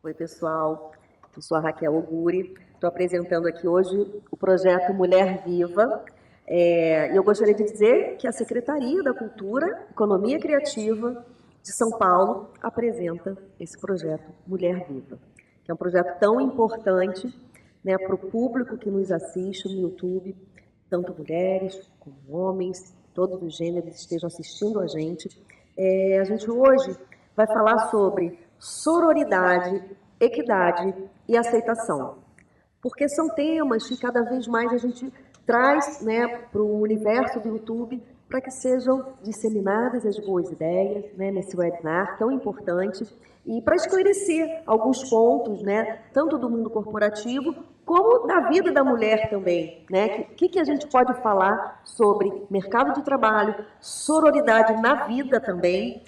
Oi, pessoal. Eu sou a Raquel Oguri. Estou apresentando aqui hoje o projeto Mulher Viva. E eu gostaria de dizer que a Secretaria da Cultura, Economia Criativa de São Paulo apresenta esse projeto Mulher Viva, que é um projeto tão importante, né, para o público que nos assiste no YouTube, tanto mulheres como homens, todos os gêneros estejam assistindo a gente. A gente hoje vai falar sobre sororidade, equidade e aceitação, porque são temas que cada vez mais a gente traz, né, para o universo do YouTube para que sejam disseminadas as boas ideias, né, nesse webinar tão importante e para esclarecer alguns pontos, né, tanto do mundo corporativo como da vida da mulher também, né? Que a gente pode falar sobre mercado de trabalho, sororidade na vida também,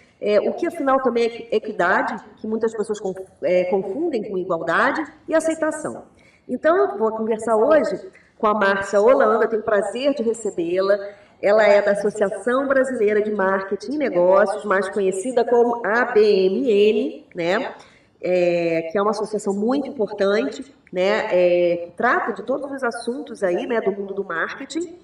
o que afinal também é equidade, que muitas pessoas confundem com igualdade, e aceitação. Então eu vou conversar hoje com a Márcia Holanda, tenho o prazer de recebê-la. Ela é da Associação Brasileira de Marketing e Negócios, mais conhecida como ABMN, né? Que é uma associação muito importante, né? Que trata de todos os assuntos aí, né, do mundo do marketing.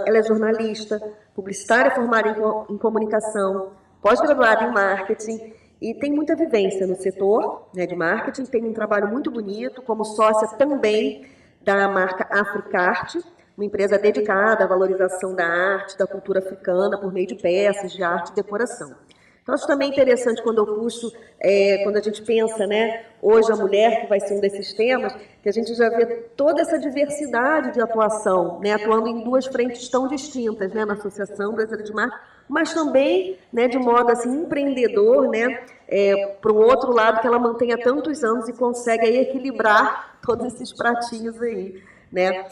Ela é jornalista, publicitária formada em comunicação, pós-graduada em marketing e tem muita vivência no setor, né, de marketing. Tem um trabalho muito bonito como sócia também da marca Africarte, uma empresa dedicada à valorização da arte, da cultura africana, por meio de peças de arte e decoração. Então, acho também interessante quando eu puxo, quando a gente pensa, né, hoje a mulher, que vai ser um desses temas, que a gente já vê toda essa diversidade de atuação, né, atuando em duas frentes tão distintas, né, na Associação Brasileira de Marketing, mas também, né, de modo assim, empreendedor, né, para o outro lado que ela mantém há tantos anos e consegue aí equilibrar todos esses pratinhos aí, né?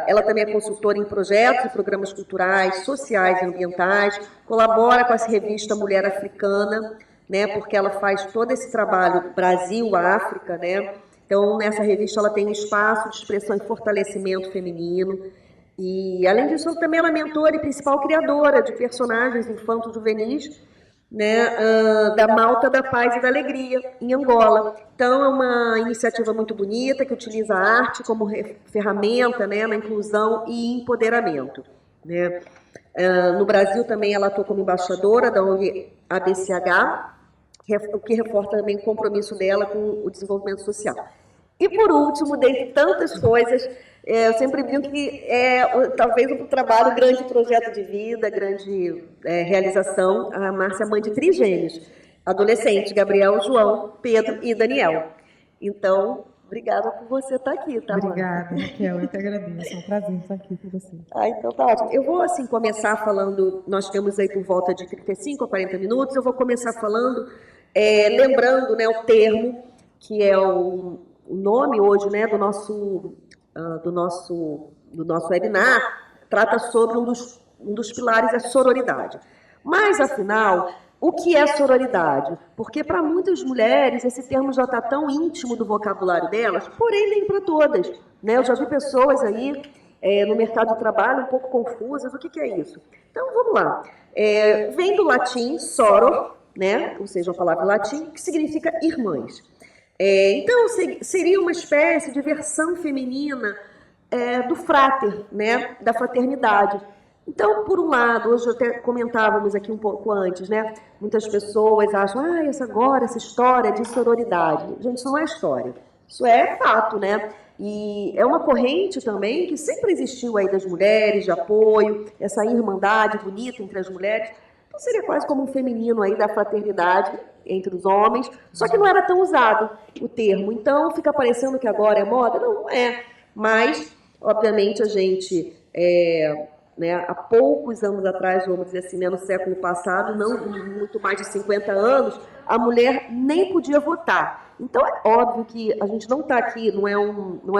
Ela também é consultora em projetos e programas culturais, sociais e ambientais, colabora com essa revista Mulher Africana, né, porque ela faz todo esse trabalho Brasil-África, né? Então, nessa revista ela tem um espaço de expressão e fortalecimento feminino. E, além disso, também ela é mentora e principal criadora de personagens infanto-juvenis, né, da Malta da Paz e da Alegria, em Angola. Então, é uma iniciativa muito bonita, que utiliza a arte como ferramenta, né, na inclusão e empoderamento, né. No Brasil, também, ela atua como embaixadora da ONG ABCH, o que reforça também o compromisso dela com o desenvolvimento social. E, por último, dentre tantas coisas, eu sempre brinco que talvez um trabalho, um grande projeto de vida, grande realização. A Márcia é mãe de trigêmeos, adolescentes, Gabriel, João, Pedro e Daniel. Então, obrigada por você estar aqui, tá, Márcia? Obrigada, Raquel, eu que agradeço, é um prazer estar aqui com você. Então tá ótimo. Eu vou, assim, começar falando, nós temos aí por volta de 35 a 40 minutos, eu vou começar falando, lembrando, né, o termo, que é o nome hoje, né, do nosso webinar, trata sobre um dos pilares, é sororidade. Mas, afinal, o que é sororidade? Porque para muitas mulheres esse termo já está tão íntimo do vocabulário delas, porém nem para todas, né? Eu já vi pessoas aí no mercado de trabalho um pouco confusas. O que é isso? Então, vamos lá. Vem do latim soror, né? Ou seja, a palavra latim, que significa irmãs. Então, seria uma espécie de versão feminina do frater, né, da fraternidade. Então, por um lado, hoje até comentávamos aqui um pouco antes, né, muitas pessoas acham, essa história de sororidade. Gente, isso não é história, isso é fato, né? E é uma corrente também que sempre existiu aí das mulheres, de apoio, essa irmandade bonita entre as mulheres. Então, seria quase como um feminino aí da fraternidade entre os homens, só que não era tão usado o termo. Então, fica parecendo que agora é moda? Não é. Mas, obviamente, a gente, né, há poucos anos atrás, vamos dizer assim, né, no século passado, não muito mais de 50 anos, a mulher nem podia votar. Então, é óbvio que a gente não está aqui, não é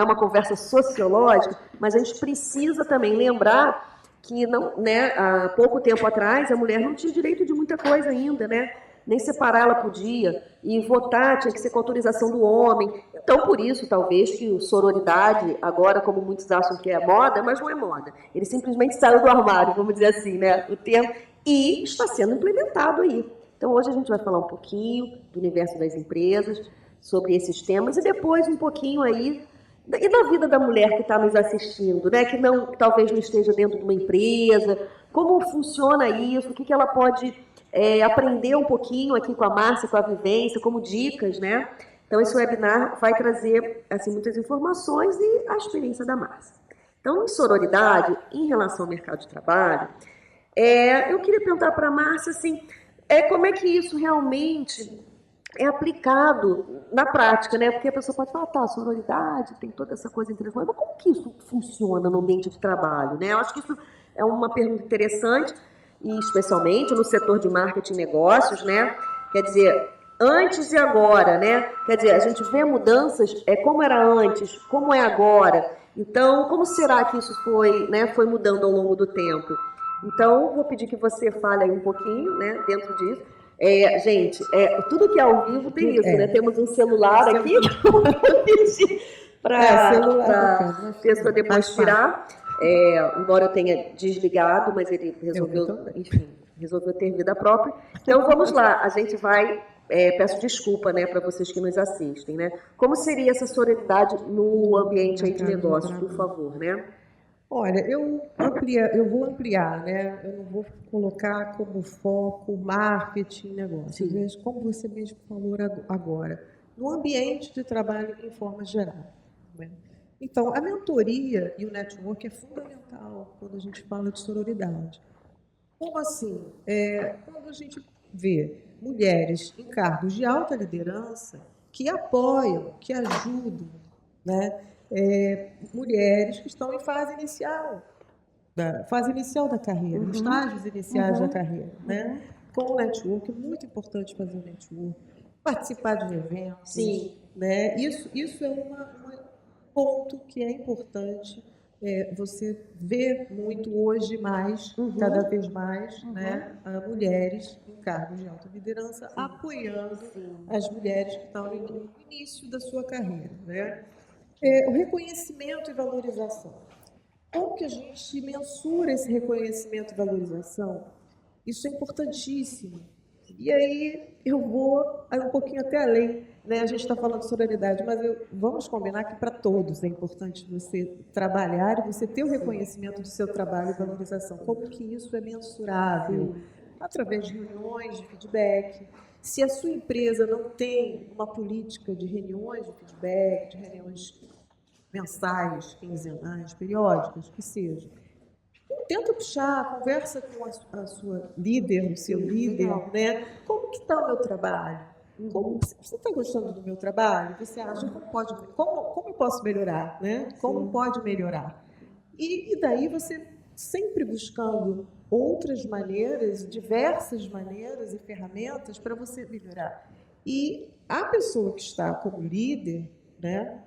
uma conversa sociológica, mas a gente precisa também lembrar que não, né, há pouco tempo atrás a mulher não tinha direito de muita coisa ainda, né? Nem separar ela podia, e votar tinha que ser com autorização do homem. Então, por isso, talvez, que o sororidade, agora, como muitos acham que é moda, mas não é moda. Ele simplesmente saiu do armário, vamos dizer assim, né? O termo, e está sendo implementado aí. Então, hoje a gente vai falar um pouquinho do universo das empresas, sobre esses temas, e depois um pouquinho aí e da vida da mulher que está nos assistindo, né? Que não, talvez não esteja dentro de uma empresa, como funciona isso, o que ela pode aprender um pouquinho aqui com a Márcia, com a vivência, como dicas, né? Então esse webinar vai trazer assim, muitas informações e a experiência da Márcia. Então, em sororidade, em relação ao mercado de trabalho, eu queria perguntar para a Márcia assim, como é que isso realmente é aplicado na prática, né? Porque a pessoa pode falar, tá, sororidade, tem toda essa coisa interessante, mas como que isso funciona no ambiente de trabalho, né? Eu acho que isso é uma pergunta interessante, e especialmente no setor de marketing e negócios, né? Quer dizer, antes e agora, né? Quer dizer, a gente vê mudanças, como era antes, como é agora. Então, como será que isso foi mudando ao longo do tempo? Então, vou pedir que você fale aí um pouquinho, né, dentro disso. Gente, tudo que é ao vivo tem isso, né? Temos um celular aqui que eu vou pedir para a pessoa depois tirar. Embora eu tenha desligado, mas ele resolveu, enfim, resolveu ter vida própria. Então, vamos lá, a gente vai... peço desculpa, né, para vocês que nos assistem, né? Como seria essa sororidade no ambiente aí de negócios, por favor, né? Olha, eu vou ampliar, né? Eu não vou colocar como foco marketing e negócios, mas como você mesmo falou agora, no ambiente de trabalho em forma geral, né? Então, a mentoria e o network é fundamental quando a gente fala de sororidade. Como assim? Quando a gente vê mulheres em cargos de alta liderança que apoiam, que ajudam, né? Mulheres que estão em fase inicial da carreira, estágios iniciais da carreira, né? Com o network, é muito importante fazer o network, participar de eventos. Sim. Né? Isso é um ponto que é importante. Você vê muito hoje mais, cada vez mais, né, mulheres em cargos de alta liderança apoiando as mulheres que estão no início da sua carreira, né? O reconhecimento e valorização. Como que a gente mensura esse reconhecimento e valorização? Isso é importantíssimo. E aí eu vou um pouquinho até além, né? A gente está falando de sororidade, mas vamos combinar que para todos é importante você trabalhar e você ter o reconhecimento do seu trabalho e valorização. Como que isso é mensurável? Através de reuniões de feedback. Se a sua empresa não tem uma política de reuniões de feedback, de reuniões mensais, quinzenais, periódicas, que seja, tenta puxar, conversa com a sua líder, o seu líder, né? Como que está o meu trabalho? Você está gostando do meu trabalho? Você acha como eu posso melhorar, né? Como pode melhorar? E daí você sempre buscando outras maneiras, diversas maneiras e ferramentas para você melhorar. E a pessoa que está como líder, né?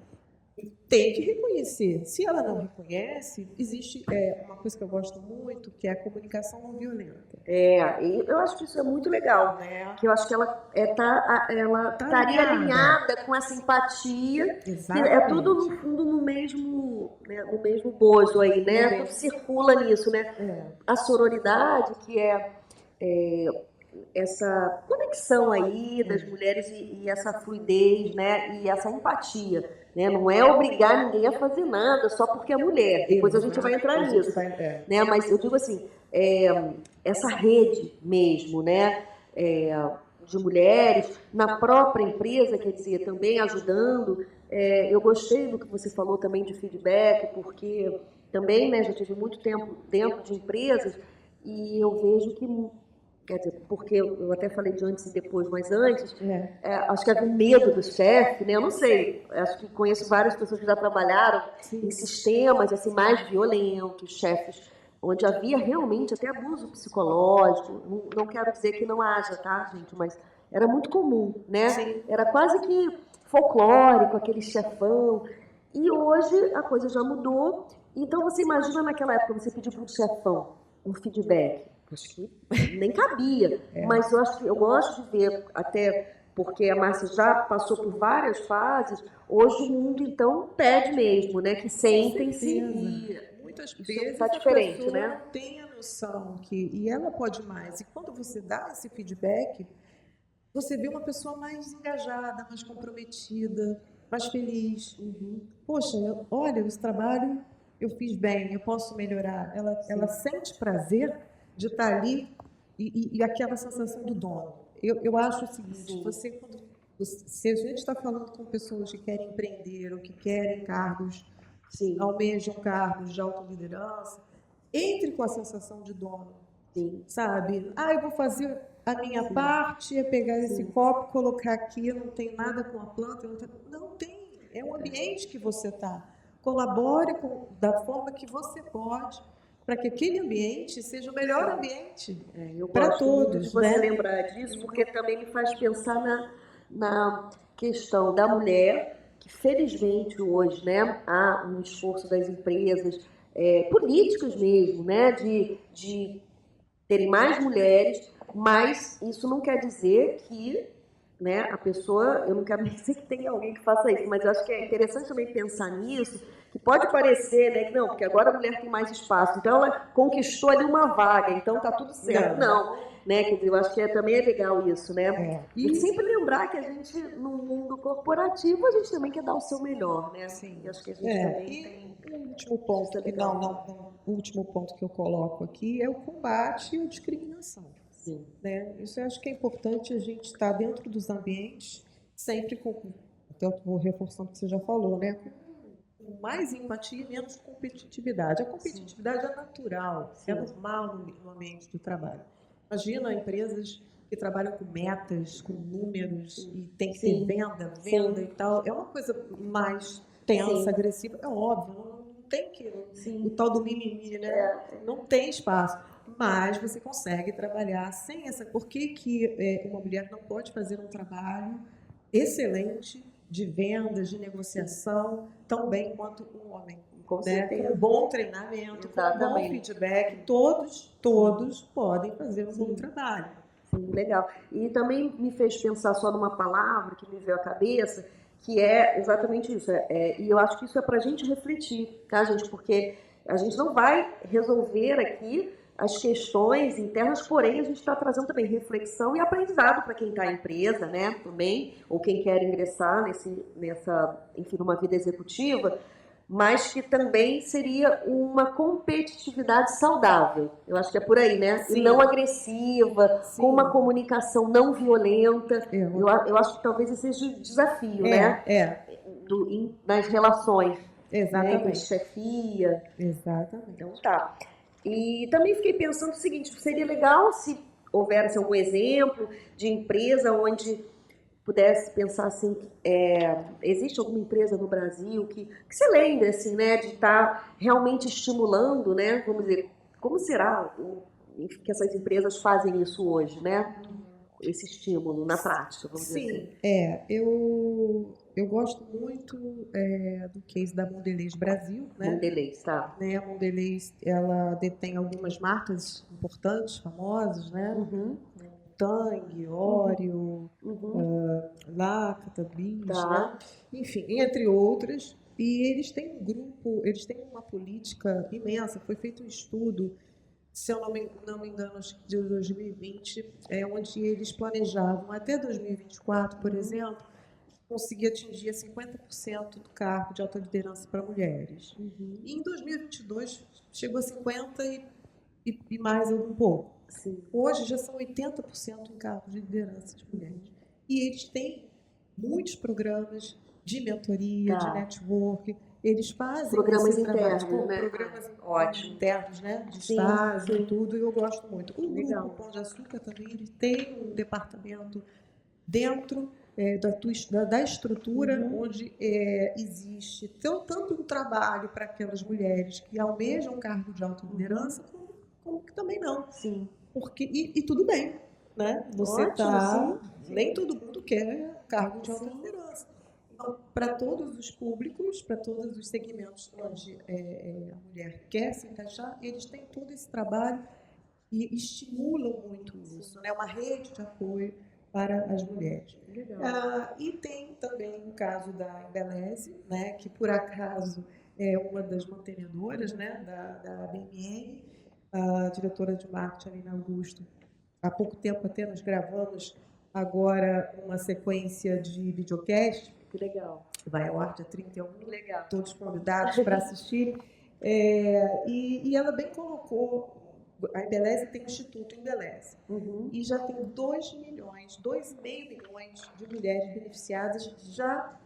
Tem que reconhecer. Se ela não reconhece, existe uma coisa que eu gosto muito, que é a comunicação não violenta. E eu acho que isso é muito legal, que eu acho que ela estaria alinhada com essa empatia, Exatamente. que é tudo no fundo no mesmo bojo aí, né? Tudo circula nisso, né? A sororidade, que essa conexão aí das mulheres e essa fluidez, né? E essa empatia, né? Não é obrigar ninguém a fazer nada só porque é mulher. Depois a gente vai entrar nisso, né? Mas eu digo assim, essa rede mesmo, né? De mulheres na própria empresa, quer dizer, também ajudando. Eu gostei do que você falou também de feedback, porque também, né? Já tive muito tempo dentro de empresas e eu vejo que quer dizer, porque eu até falei de antes e depois, mas antes, acho que havia medo do chefe, né? Eu não sei, acho que conheço várias pessoas que já trabalharam em sistemas assim, mais violentos, chefes, onde havia realmente até abuso psicológico. Não quero dizer que não haja, tá, gente? Mas era muito comum, né? Sim. Era quase que folclórico, aquele chefão. E hoje a coisa já mudou. Então você imagina naquela época você pedir para um chefão um feedback. Acho que nem cabia, mas eu gosto de ver, até porque a Márcia já passou por várias fases, hoje o mundo então pede mesmo, né, que sentem-se e muitas vezes está diferente, a pessoa né? Tem a noção que ela pode mais, e quando você dá esse feedback, você vê uma pessoa mais engajada, mais comprometida, mais feliz. Poxa, olha, esse trabalho eu fiz bem, eu posso melhorar. Ela sente prazer de estar ali e aquela sensação do dono. Eu acho o seguinte, se a gente está falando com pessoas que querem empreender ou que querem cargos, almejam cargos de autoliderança, entre com a sensação de dono, sabe? Eu vou fazer a minha parte, é pegar esse copo, colocar aqui, não tem nada com a planta, não tem, é um ambiente que você está. Colabore da forma que você pode, para que aquele ambiente seja o melhor ambiente para todos. De você lembrar disso, porque também me faz pensar na questão da mulher, que felizmente hoje, né, há um esforço das empresas, políticos mesmo, né, de terem mais mulheres, mas isso não quer dizer que, né, a pessoa, eu não quero dizer que tenha alguém que faça isso, mas eu acho que é interessante também pensar nisso, que pode parecer, né, que não, porque agora a mulher tem mais espaço, então ela conquistou ali uma vaga, então tá tudo certo. Não, né, quer dizer, eu acho que também é legal isso, né? E sempre lembrar que a gente, no mundo corporativo, a gente também quer dar o seu melhor, né? Sim. E acho que a gente também tem... O último ponto, o último ponto que eu coloco aqui é o combate à discriminação. Né? Isso eu acho que é importante a gente estar dentro dos ambientes, sempre com, até eu vou reforçando o que você já falou, né? Com mais empatia e menos competitividade. A competitividade é natural, é normal no ambiente de trabalho. Imagina empresas que trabalham com metas, com números, e tem que ter venda e tal. É uma coisa mais tensa, agressiva, é óbvio, não tem que... O tal do mimimi, né? Não tem espaço. Mas você consegue trabalhar sem essa... Por que uma mulher não pode fazer um trabalho excelente de vendas, de negociação, tão bem quanto um homem? Com um bom treinamento, com um bom feedback, todos podem fazer um bom trabalho. Sim, legal. E também me fez pensar só numa palavra que me veio à cabeça, que é exatamente isso. E eu acho que isso é para a gente refletir, tá, gente? Porque a gente não vai resolver aqui as questões internas, porém a gente está trazendo também reflexão e aprendizado para quem está em empresa, né, também, ou quem quer ingressar enfim, numa vida executiva, mas que também seria uma competitividade saudável. Eu acho que é por aí, né? E não agressiva, com uma comunicação não violenta. Eu acho que talvez esse seja o desafio, né? Nas relações. Exatamente. Né? Chefia. Exatamente. Então tá. E também fiquei pensando o seguinte, seria legal se houvesse algum exemplo de empresa onde pudesse pensar assim, existe alguma empresa no Brasil que se lembre assim, né, de estar realmente estimulando, né, vamos dizer, como será que essas empresas fazem isso hoje, né? Esse estímulo na prática, vamos dizer assim. Eu gosto muito do case da Mondelez Brasil, né? Mondelez, tá. Né, a Mondelez, ela detém algumas marcas importantes, famosas, né? Tang, Oreo, Lacta, Bis, né? Enfim, entre outras. E eles têm um grupo, eles têm uma política imensa. Foi feito um estudo, se eu não me engano, acho que de 2020, onde eles planejavam até 2024, por exemplo, conseguir atingir 50% do cargo de alta liderança para mulheres. E em 2022 chegou a 50% e mais algum pouco. Hoje já são 80% em cargos de liderança de mulheres. E eles têm muitos programas de mentoria, de network. Eles fazem programas internos, né? Programas internos, né? De estágio e tudo, e eu gosto muito. O Grupo Pão de Açúcar também, ele tem um departamento dentro da estrutura onde existe tanto um trabalho para aquelas mulheres que almejam um cargo de alta liderança, como que também não. Porque, e tudo bem, né? Você nem todo mundo quer cargo de alta liderança. Então, para todos os públicos, para todos os segmentos onde a mulher quer se encaixar, eles têm todo esse trabalho e estimulam muito isso, né? Uma rede de apoio para as mulheres. E tem também o caso da Embeleze, né? Que por acaso é uma das mantenedoras, né? Da BMN, a diretora de marketing, Aline Augusto. Há pouco tempo até nós gravamos agora uma sequência de videocast, Que legal. que vai ao ar dia 31, Que legal. todos convidados para assistirem. E ela bem colocou, a Embeleze tem um instituto Embeleze, e já tem 2,5 milhões de mulheres beneficiadas já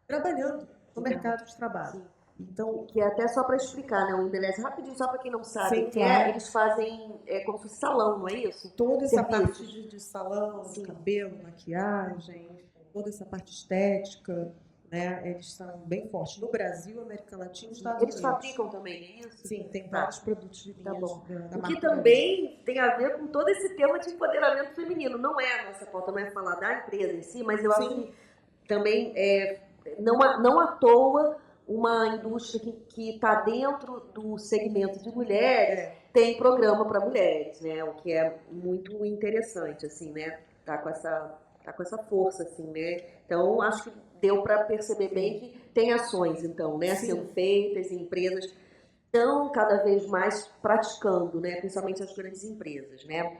trabalhando no mercado de trabalho. Sim. Então, que é até só para explicar, né? O Embeleze, rapidinho, só para quem não sabe, sim, claro. eles fazem como se fosse salão, não é isso? Toda essa Serviços. parte de salão, Sim. de cabelo, maquiagem, toda essa parte estética, né? Eles são bem fortes. No Brasil, América Latina e Estados Eles Unidos. fabricam também, é isso? Sim, tem vários produtos de linhas da O marca que também tem a ver com todo esse tema de empoderamento feminino. Não é a nossa pauta, não é falar da empresa em si, mas eu acho que também não à toa uma indústria que está dentro do segmento de mulheres tem programa para mulheres, né? O que é muito interessante, assim, né? Tá com essa força, assim, né? Então acho que deu para perceber bem que tem ações, então, né? Sendo feitas em empresas estão cada vez mais praticando, né? Principalmente as grandes empresas, né?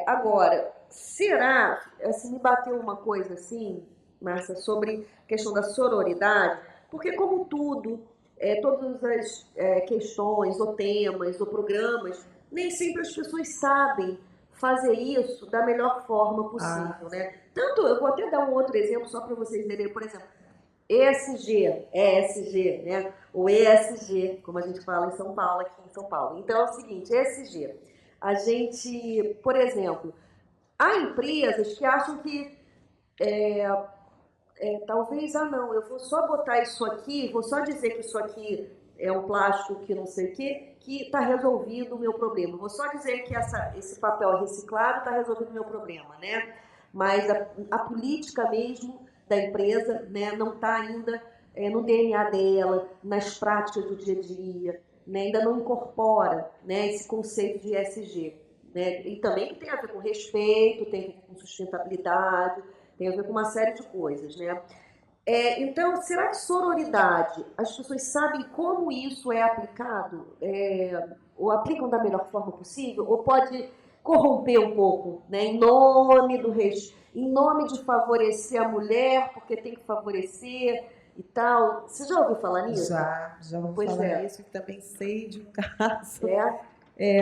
Agora, será, assim, me bateu uma coisa assim, Márcia, sobre a questão da sororidade, porque como tudo, todas as questões, ou temas, ou programas, nem sempre as pessoas sabem fazer isso da melhor forma possível, né? Tanto, eu vou até dar um outro exemplo só para vocês verem, por exemplo, ESG, né? O ESG, como a gente fala em São Paulo, aqui em São Paulo. Então é o seguinte, ESG, a gente, por exemplo, há empresas que acham que talvez, não, eu vou só botar isso aqui, vou só dizer que isso aqui é um plástico que não sei o quê, que está resolvido o meu problema. Vou só dizer que esse papel é reciclado, está resolvido o meu problema, né? Mas a política mesmo da empresa, né, não está ainda no DNA dela, nas práticas do dia a dia, né, ainda não incorpora, né, esse conceito de ESG. Né? E também que tem a ver com respeito, tem a ver com sustentabilidade, tem a ver com uma série de coisas, né? Então, será que sororidade, as pessoas sabem como isso é aplicado? Ou aplicam da melhor forma possível? Ou pode corromper um pouco, né? Em nome de favorecer a mulher, porque tem que favorecer e tal. Você já ouviu falar nisso? Já ouvi falar nisso e também sei de um caso.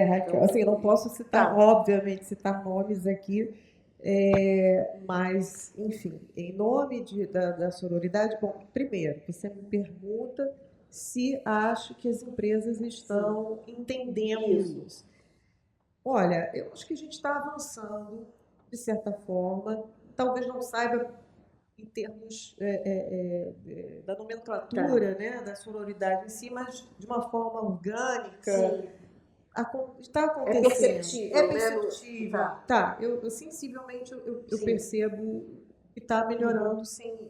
Raquel, assim, não posso citar, obviamente, citar nomes aqui, mas, enfim, em nome da sororidade, bom, primeiro, você me pergunta se acho que as empresas estão entendendo isso. Olha, eu acho que a gente está avançando, de certa forma, talvez não saiba em termos da nomenclatura, né, da sororidade em si, mas de uma forma orgânica. Sim. Está acontecendo. É perceptível. Né? Tá. Eu sensivelmente eu percebo que está melhorando, sim.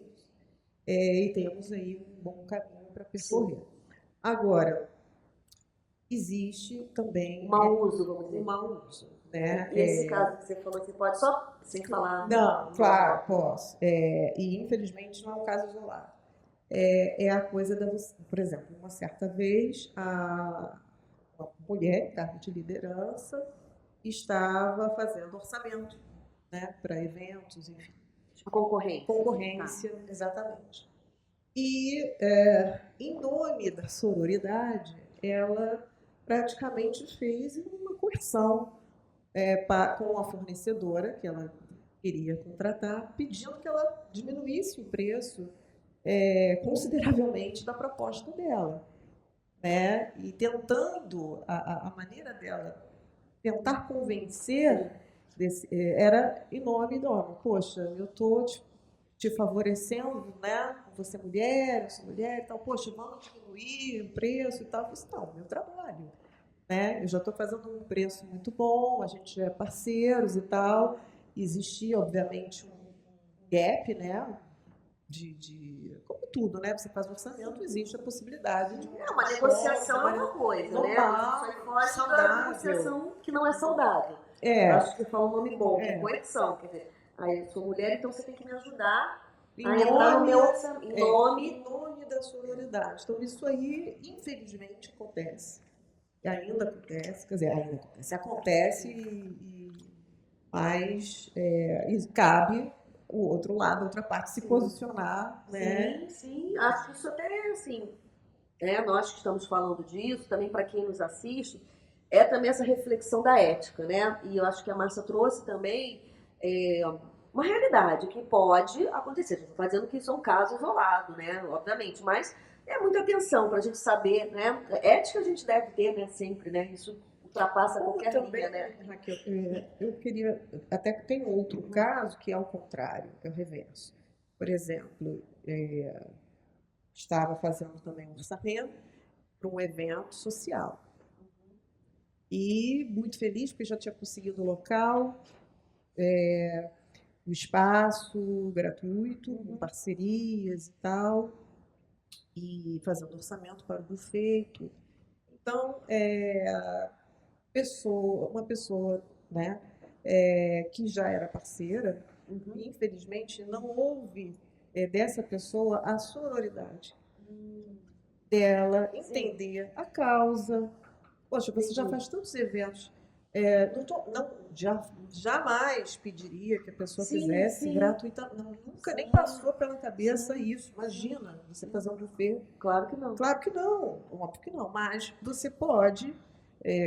E temos aí um bom caminho para percorrer. Sim. Agora, existe também mau uso, vamos dizer. Um mau uso. Né? E esse caso que você falou, você pode só sem falar? Não, claro, posso. E infelizmente não é um caso isolado. É a coisa da, por exemplo, uma certa vez uma mulher, cargo de liderança, estava fazendo orçamento, né, para eventos, enfim. Concorrência, exatamente. E, em nome da sororidade, ela praticamente fez uma coerção com a fornecedora que ela queria contratar, pedindo que ela diminuísse o preço consideravelmente da proposta dela. Né? E tentando, a maneira dela tentar convencer, era em nome do homem. Poxa, eu estou te favorecendo, né? Você é mulher, eu sou mulher e tal. Poxa, vamos diminuir o preço e tal. Eu disse, não, meu trabalho. Né? Eu já estou fazendo um preço muito bom, a gente é parceiros e tal. Existia, obviamente, um gap, né? Como tudo, né? Você faz orçamento, existe a possibilidade de uma negociação é uma coisa, normal, né? Você pode saudável. Negociação que não é saudável. Acho que fala um nome bom, coerção. Quer dizer, eu sou mulher, então você tem que me ajudar a entrar no meu orçamento. Em nome da sororidade. Então, isso aí, infelizmente, acontece. E ainda acontece, quer dizer, acontece Mas e cabe o outro lado, a outra parte, se posicionar, né? Sim, sim. Acho que isso até, assim, nós que estamos falando disso, também para quem nos assiste, é também essa reflexão da ética, né? E eu acho que a Márcia trouxe também é, uma realidade que pode acontecer. A gente está dizendo que isso é um caso isolado, né? Obviamente, mas é muita atenção para a gente saber, né? Ética a gente deve ter, né? Sempre, né? Isso ultrapassa Ou qualquer também, linha, né? Raquel, eu queria. Até que tem outro caso que é ao contrário, é o reverso. Por exemplo, estava fazendo também um orçamento para um evento social. E muito feliz porque já tinha conseguido o local, o espaço gratuito, com parcerias e tal, e fazendo orçamento para o buffet. E tudo. Então, uma pessoa, né, que já era parceira, infelizmente não houve dessa pessoa a sororidade dela entender a causa. Poxa, você já faz tantos eventos. Jamais pediria que a pessoa fizesse gratuitamente. Nunca nem passou pela cabeça isso. Imagina, você fazer um buffet. Claro que não. Claro que não, óbvio que não. Mas você pode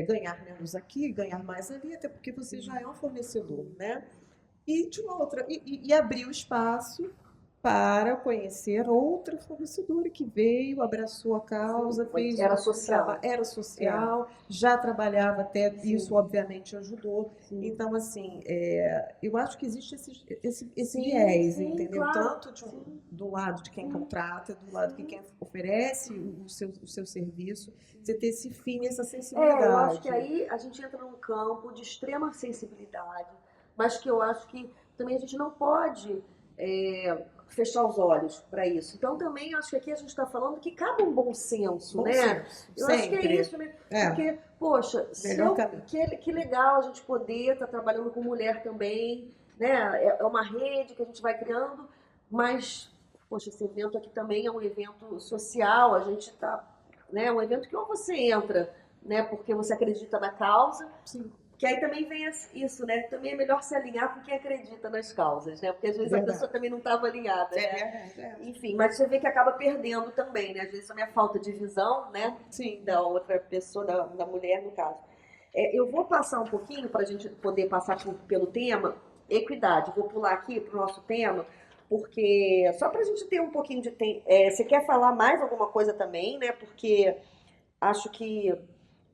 ganhar menos aqui, ganhar mais ali, até porque você já é um fornecedor, né? E de uma outra, e abrir o espaço para conhecer outra fornecedora que veio, abraçou a causa, fez Era social. era social, já trabalhava até, isso obviamente ajudou. Então, assim, eu acho que existe esse viés, entendeu? Claro. Tanto do lado de quem contrata, do lado de quem oferece o seu serviço, você ter esse fim, essa sensibilidade. Eu acho que aí a gente entra num campo de extrema sensibilidade, mas que eu acho que também a gente não pode fechar os olhos para isso. Então também acho que aqui a gente está falando que cabe um bom senso, Bom né? senso, Eu sempre. acho que é isso, né? Porque, poxa, que legal a gente poder estar trabalhando com mulher também, né? É uma rede que a gente vai criando, mas, poxa, esse evento aqui também é um evento social, a gente está, né? Um evento que ou você entra, né? Porque você acredita na causa. Sim. Que aí também vem isso, né? Também é melhor se alinhar com quem acredita nas causas, né? Porque às vezes a pessoa também não estava alinhada, né? Enfim, mas você vê que acaba perdendo também, né? Às vezes também a falta de visão, né? Sim. Da outra pessoa, da mulher, no caso. Eu vou passar um pouquinho para a gente poder passar pelo tema equidade. Vou pular aqui para o nosso tema, porque só para a gente ter um pouquinho de tempo. Você quer falar mais alguma coisa também, né? Porque acho que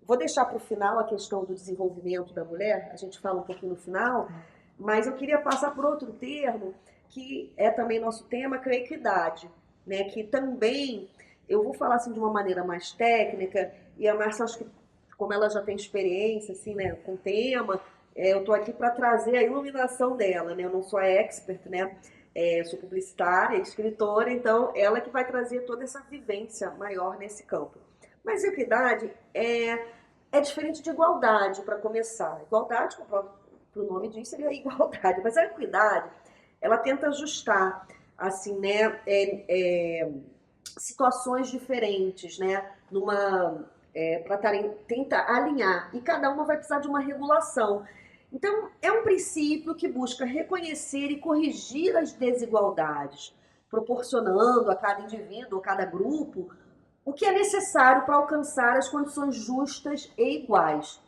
vou deixar para o final a questão do desenvolvimento da mulher, a gente fala um pouquinho no final, mas eu queria passar por outro termo, que é também nosso tema, que é a equidade, né? Que também, eu vou falar assim de uma maneira mais técnica, e a Márcia, acho que como ela já tem experiência assim, né, com o tema, eu estou aqui para trazer a iluminação dela, né? Eu não sou a expert, né? Sou publicitária, escritora, então ela que vai trazer toda essa vivência maior nesse campo. Mas equidade é diferente de igualdade, para começar. Igualdade, como o nome diz, seria igualdade. Mas a equidade, ela tenta ajustar, assim, né, situações diferentes, né, para tentar alinhar. E cada uma vai precisar de uma regulação. Então, é um princípio que busca reconhecer e corrigir as desigualdades, proporcionando a cada indivíduo, a cada grupo, o que é necessário para alcançar as condições justas e iguais.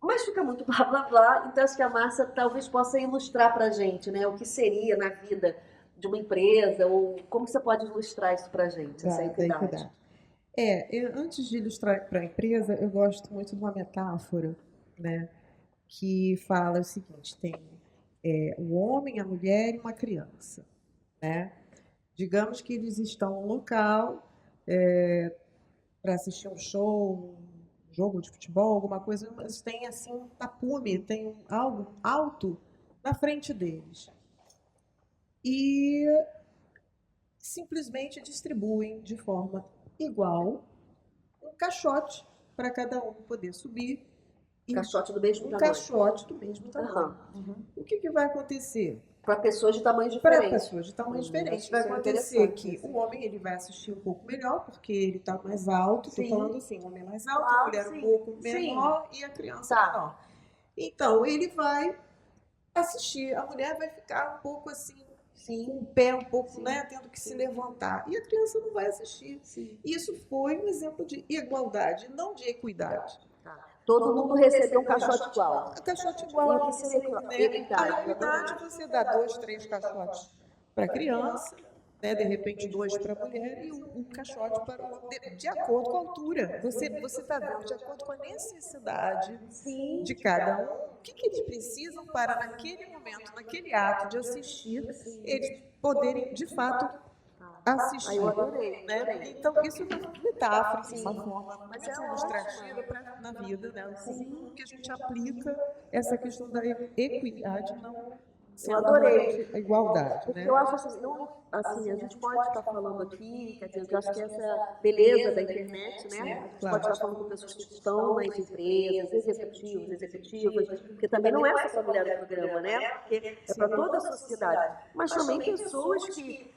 Mas fica muito blá blá blá, então acho que a Márcia talvez possa ilustrar para a gente, né, o que seria na vida de uma empresa, ou como você pode ilustrar isso para a gente, essa equidade. Antes de ilustrar para a empresa, eu gosto muito de uma metáfora, né, que fala o seguinte: tem o homem, a mulher e uma criança, né? Digamos que eles estão no local para assistir um show, um jogo de futebol, alguma coisa, mas tem assim um tapume, tem algo alto na frente deles. E simplesmente distribuem de forma igual um caixote para cada um poder subir. Caixote do mesmo tamanho. Caixote do mesmo tamanho. O que vai acontecer? Para pessoas de tamanhos diferentes. Para pessoas de tamanhos diferentes. Vai acontecer que o homem ele vai assistir um pouco melhor, porque ele está mais alto. Estou falando assim, o homem mais alto, a mulher um pouco menor e a criança menor. Então, ele vai assistir. A mulher vai ficar um pouco assim, com Sim, o pé um pouco, sim, né, tendo que se sim, levantar. E a criança não vai assistir. sim. Isso foi um exemplo de igualdade, não de equidade. Tá. Todo mundo recebeu um caixote igual. A caixote E igual o que ali, seria né? A equidade? Eu equidade, adorei. você dá 2, 3 caixotes para a criança, né? De repente 2 para a mulher e um caixote para o homem, de acordo com a altura. Você está vendo, de acordo com a necessidade Sim, de cada um, o que, que eles precisam para, naquele momento, naquele ato de assistir, sim. eles poderem, de fato, Aí assistir. eu adorei, Né? adorei. Então, isso é uma metáfora, assim, uma Sim. forma Mas muito é ilustrativa ótimo. na vida, né? Sim. Como que a gente aplica essa questão da equidade, não Eu sendo adorei. realmente a igualdade, Porque né? eu acho assim, não, assim, a gente pode estar falando aqui, quer dizer, eu acho que essa é a beleza da internet, né? A gente pode estar falando com pessoas que estão nas empresas, executivos, executivas, porque também não é só para a mulher do programa, né? Porque é para toda a sociedade. Mas também pessoas que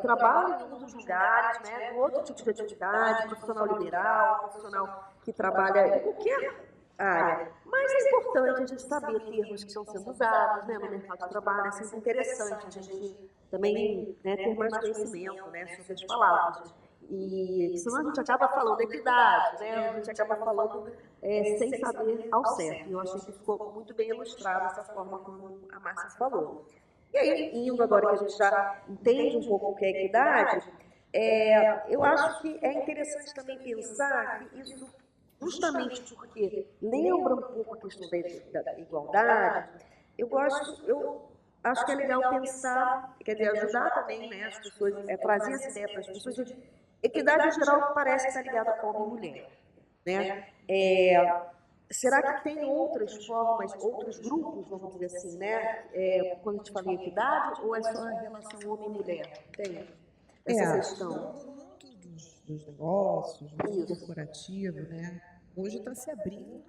trabalham em outros lugares, né? Com outro tipo de atividade, profissional liberal, profissional que trabalha em qualquer área. Mas é importante a gente saber termos que estão sendo usados, né, no mercado de trabalho. É sempre interessante a gente também, né, ter mais conhecimento, né, sobre as palavras. E senão a gente acaba falando equidade, né, a gente acaba falando sem saber ao certo. E eu achei que ficou muito bem ilustrado essa forma como a Márcia falou. E aí, indo agora que a gente já entende um pouco o que é equidade, eu acho que é interessante também pensar que isso, justamente porque lembra um pouco a questão da igualdade, eu acho que é legal pensar, quer dizer, ajudar também, né, as pessoas, trazer essa ideia para as pessoas de equidade em geral parece estar ligada a homem e mulher, né? Será que tem outras formas, outros grupos, vamos dizer assim, né? Quando a gente fala em equidade, ou é só a relação homem e mulher? Tem essa questão. No mundo dos negócios, no mundo Isso. corporativo, né? Hoje está se abrindo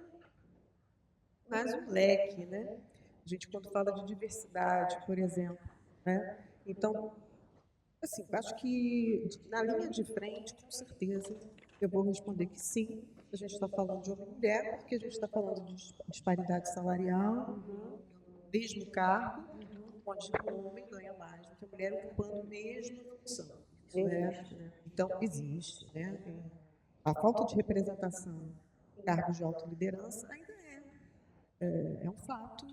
mais um leque, né? A gente, quando fala de diversidade, por exemplo, né? Então, assim, acho que na linha de frente, com certeza, eu vou responder que sim. A gente está falando de homem e mulher, porque a gente está falando de disparidade salarial, mesmo cargo, onde o homem ganha mais do que a mulher ocupando a mesma função. Isso então, existe. Né? A falta de representação em cargos de alta liderança ainda é um fato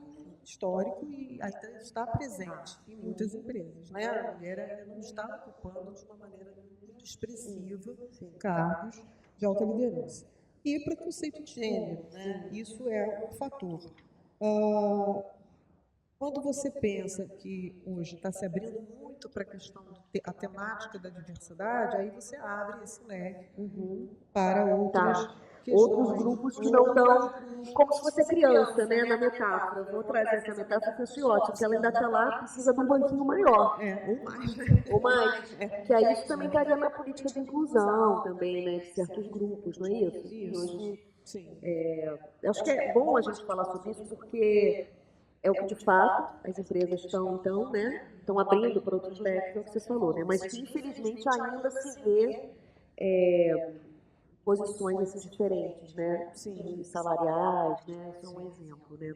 histórico e ainda está presente em muitas empresas. Né? A mulher ainda não está ocupando de uma maneira muito expressiva cargos de alta liderança. E preconceito de gênero, né? Isso é um fator. Quando você pensa que hoje está se abrindo muito para a questão da temática da diversidade, aí você abre esse leque para outras Outros grupos que não estão, como se fosse criança, né, na metáfora. Vou trazer essa metáfora que eu achei ótimo, que ela ainda está lá, precisa de um banquinho maior. ou mais. Ou mais. Que aí isso também estaria na política de inclusão também, né, de certos grupos, não é isso? E hoje, acho que é bom a gente falar sobre isso, porque é o que de fato as empresas estão, então, né, estão abrindo para outros leques, é o que você falou, né, mas que infelizmente ainda se vê posições assim, diferentes, né, salariais, né, isso é um exemplo, né.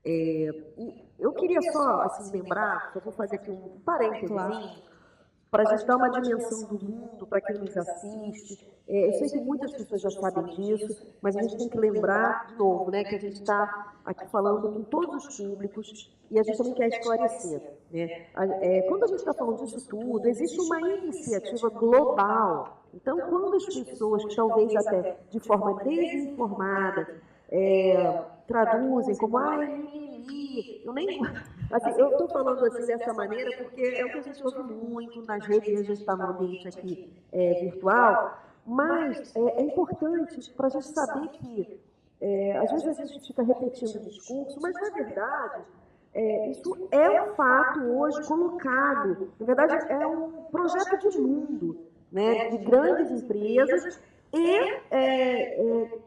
E eu queria só, assim, lembrar, só vou fazer aqui um parênteses, para a gente dar uma dimensão do mundo, para quem nos assiste. Eu sei que muitas pessoas já sabem disso, mas a gente tem que lembrar, de novo, né, que a gente está aqui falando com todos os públicos e a gente também quer esclarecer. Né? Quando a gente está falando disso tudo, existe uma iniciativa global. Então, quando as pessoas, que talvez até de forma desinformada, traduzem como, mimimi, eu nem... Assim, eu estou falando assim dessa maneira porque é o que a gente ouve muito nas redes, e a gente está no ambiente aqui virtual, mas é importante para a gente saber que, às vezes a gente fica repetindo o discurso, mas na verdade, isso é um fato hoje colocado, na verdade é um projeto de mundo, né, de grandes empresas e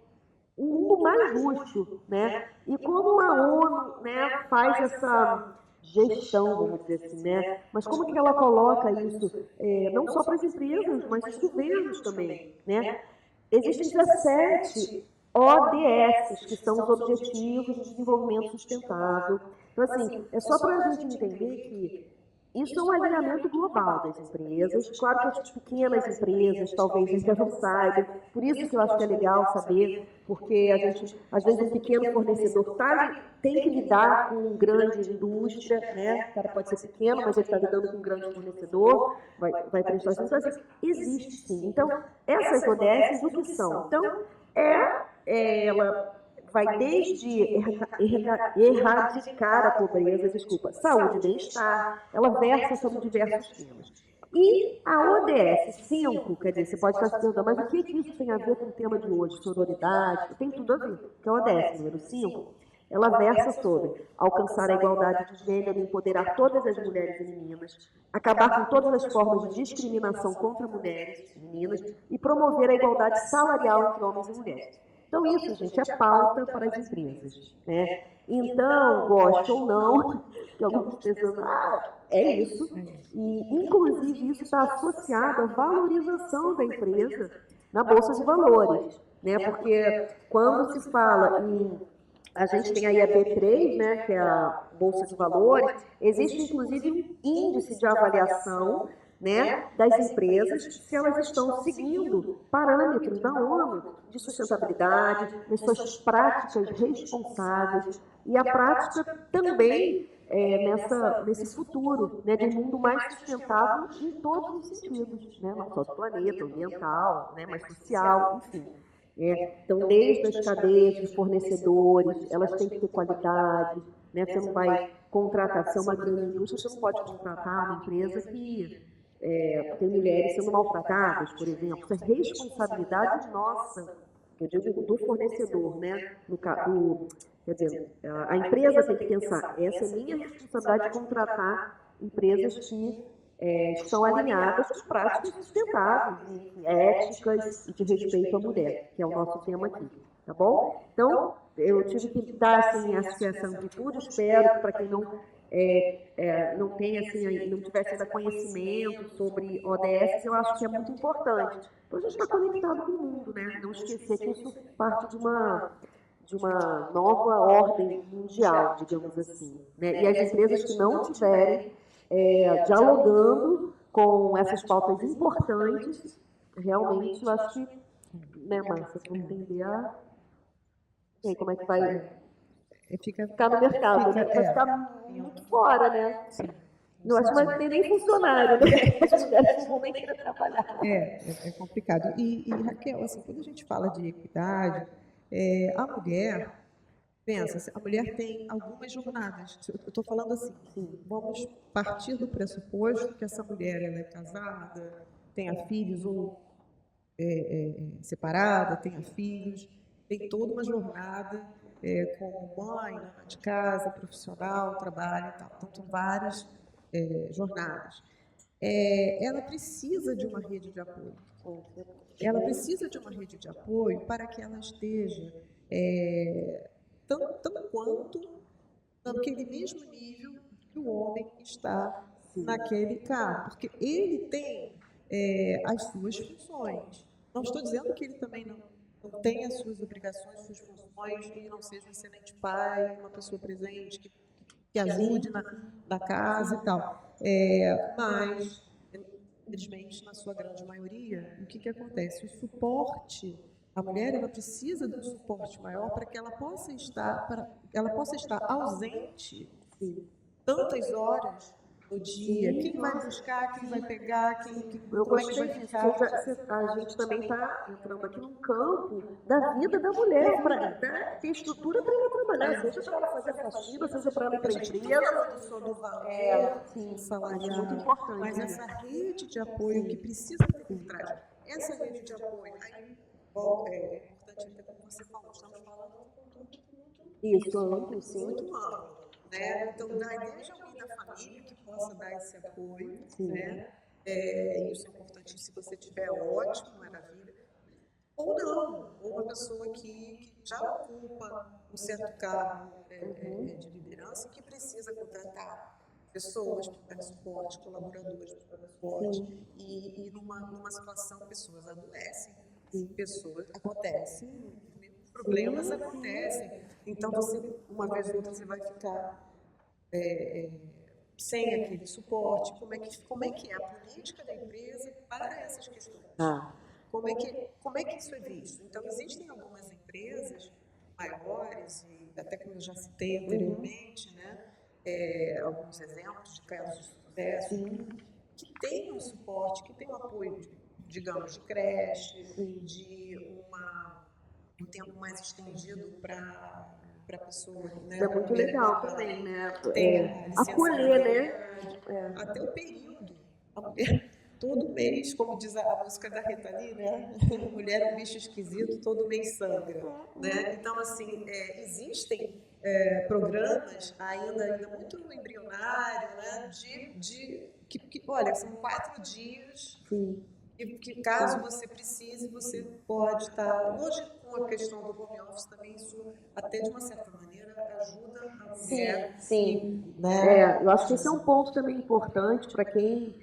um mundo mais justo, né? E como a ONU, né, faz essa gestão, vamos dizer assim, né? Mas como que ela coloca isso, não só para as empresas, mas os governos também, né? Existem 17 ODS, que são os Objetivos de Desenvolvimento Sustentável, Então, assim, é só para a gente entender que isso é um alinhamento global das empresas. Claro que as pequenas empresas talvez ainda não saibam, por isso que eu acho que é legal saber, porque a gente, às vezes, um pequeno fornecedor tem que lidar com uma grande indústria, né? O cara pode ser pequeno, mas ele está lidando com um grande fornecedor, vai prestar serviço. Então, assim, existe sim. Então, essas ODSs, o que são? Então, ela vai desde erradicar a pobreza, desculpa, saúde e bem-estar, ela versa sobre diversos temas. E a ODS 5, quer dizer, você pode estar se perguntando, mas o que isso tem a ver com o tema de hoje, sororidade? Tem tudo a ver, porque a ODS número 5, ela versa sobre alcançar a igualdade de gênero, empoderar todas as mulheres e meninas, acabar com todas as formas de discriminação contra mulheres e meninas e promover a igualdade salarial entre homens e mulheres. Então, isso, gente, é pauta para as empresas, né? Então, goste ou não, que algumas pessoas, é isso. E, inclusive, isso está associado à valorização da empresa na Bolsa de Valores, né? Porque quando se fala em... A gente tem aí a B3, né, que é a Bolsa de Valores, existe, inclusive, um índice de avaliação, né, das empresas, se elas estão seguindo parâmetros da ONU de sustentabilidade, nas suas práticas responsáveis e a prática também nesse futuro, né, de um mundo mais sustentável em todos os sentidos, né, não só do planeta, ambiental, né, mas social, enfim. Então, desde as cadeias de fornecedores, elas têm que ter qualidade, né, você não vai contratar, se é uma grande indústria, você não pode contratar uma empresa que tem mulheres sendo maltratadas, por exemplo. Isso é responsabilidade nossa, que eu digo do fornecedor, né? Quer dizer, a empresa tem que pensar, essa é minha responsabilidade de contratar empresas que estão alinhadas com práticas sustentáveis, éticas e de respeito à mulher, que é o nosso tema aqui, tá bom? Então, eu tive que dar assim, essa amplitude, espero que para quem não tenha assim, não tivesse ainda conhecimento sobre ODS, eu acho que é muito importante. Então, a gente está conectado com o mundo, né? Não esquecer que isso parte de uma nova ordem mundial, digamos assim. Né? E as empresas que não tiverem dialogando com essas pautas importantes, realmente, eu acho que, né, Márcia, vamos entender e aí, como é que vai ficar no mercado, né? Vai ficar muito fora, né? Sim. Não acho que não vai ter nem funcionário, né? As mulheres não vão nem querer trabalhar. É complicado. E, Raquel, assim, quando a gente fala de equidade, a mulher, pensa, a mulher tem algumas jornadas. Eu estou falando assim, vamos partir do pressuposto que essa mulher ela é casada, tenha filhos ou separada, tenha filhos, tem toda uma jornada como mãe, dona de casa, profissional, trabalho e tal. Então, tem várias jornadas. Ela precisa de uma rede de apoio. Ela precisa de uma rede de apoio para que ela esteja tão quanto naquele mesmo nível que o homem está naquele cargo, porque ele tem as suas funções. Não estou dizendo que ele também não tem as suas obrigações, suas funções, e não seja um excelente pai, uma pessoa presente, que ajude na casa e tal. Mas, infelizmente, na sua grande maioria, o que acontece? O suporte, a mulher ela precisa de um suporte maior para que ela possa estar ausente tantas horas no dia. Quem vai buscar, quem vai pegar, como é que vai ficar? A gente também está entrando aqui num campo da vida da mulher, para ter estrutura para ela trabalhar, seja para ela fazer faxina, seja para ela ir para a empresa. Sobre o valor salarial, muito importante. mas essa rede de apoio que precisa ter por trás, essa rede de apoio, aí, é importante, como você falou, estamos falando de um conjunto muito amplo. Né? Então, desde alguém da família que possa dar esse apoio, né? Isso é importante, se você tiver, ótimo, maravilha. Ou não, ou uma pessoa que já ocupa um certo cargo de liderança que precisa contratar pessoas para dar suporte, colaboradores para dar suporte, e numa situação, pessoas adoecem, problemas acontecem. Então, uma vez ou outra, você vai ficar sem aquele suporte? Como é que é a política da empresa para essas questões? Como é que isso é visto? Então, existem algumas empresas maiores, e até como eu já citei anteriormente, né, alguns exemplos de casos de sucesso, que têm um suporte, que têm um apoio, digamos, de creche, de um tempo mais estendido para a pessoa. Né, é muito legal também, né? Acolher, né? Até o período. A mulher, todo mês, como diz a música da Rita Lee, né? Mulher é um bicho esquisito, todo mês sangra. Né? Então, assim, existem programas ainda muito embrionários, né? Olha, são 4 dias. Sim. Que caso você precise, você pode estar. Hoje, com a questão do home office, também isso, até de uma certa maneira, ajuda a mulher. Sim. Né? Eu acho que esse é um ponto também importante para quem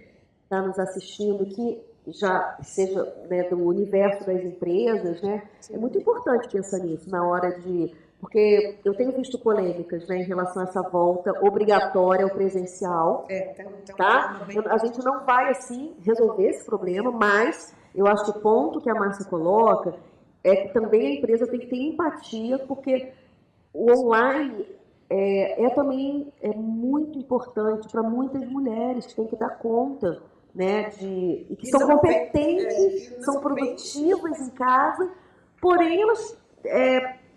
está nos assistindo, que já seja, né, do universo das empresas, né? É muito importante pensar nisso na hora de... Porque eu tenho visto polêmicas, né, em relação a essa volta obrigatória ao presencial. Tá? A gente não vai, assim, resolver esse problema, mas eu acho que o ponto que a Márcia coloca é que também a empresa tem que ter empatia, porque o online também muito importante para muitas mulheres que têm que dar conta, né, e que são competentes, são produtivas em casa, porém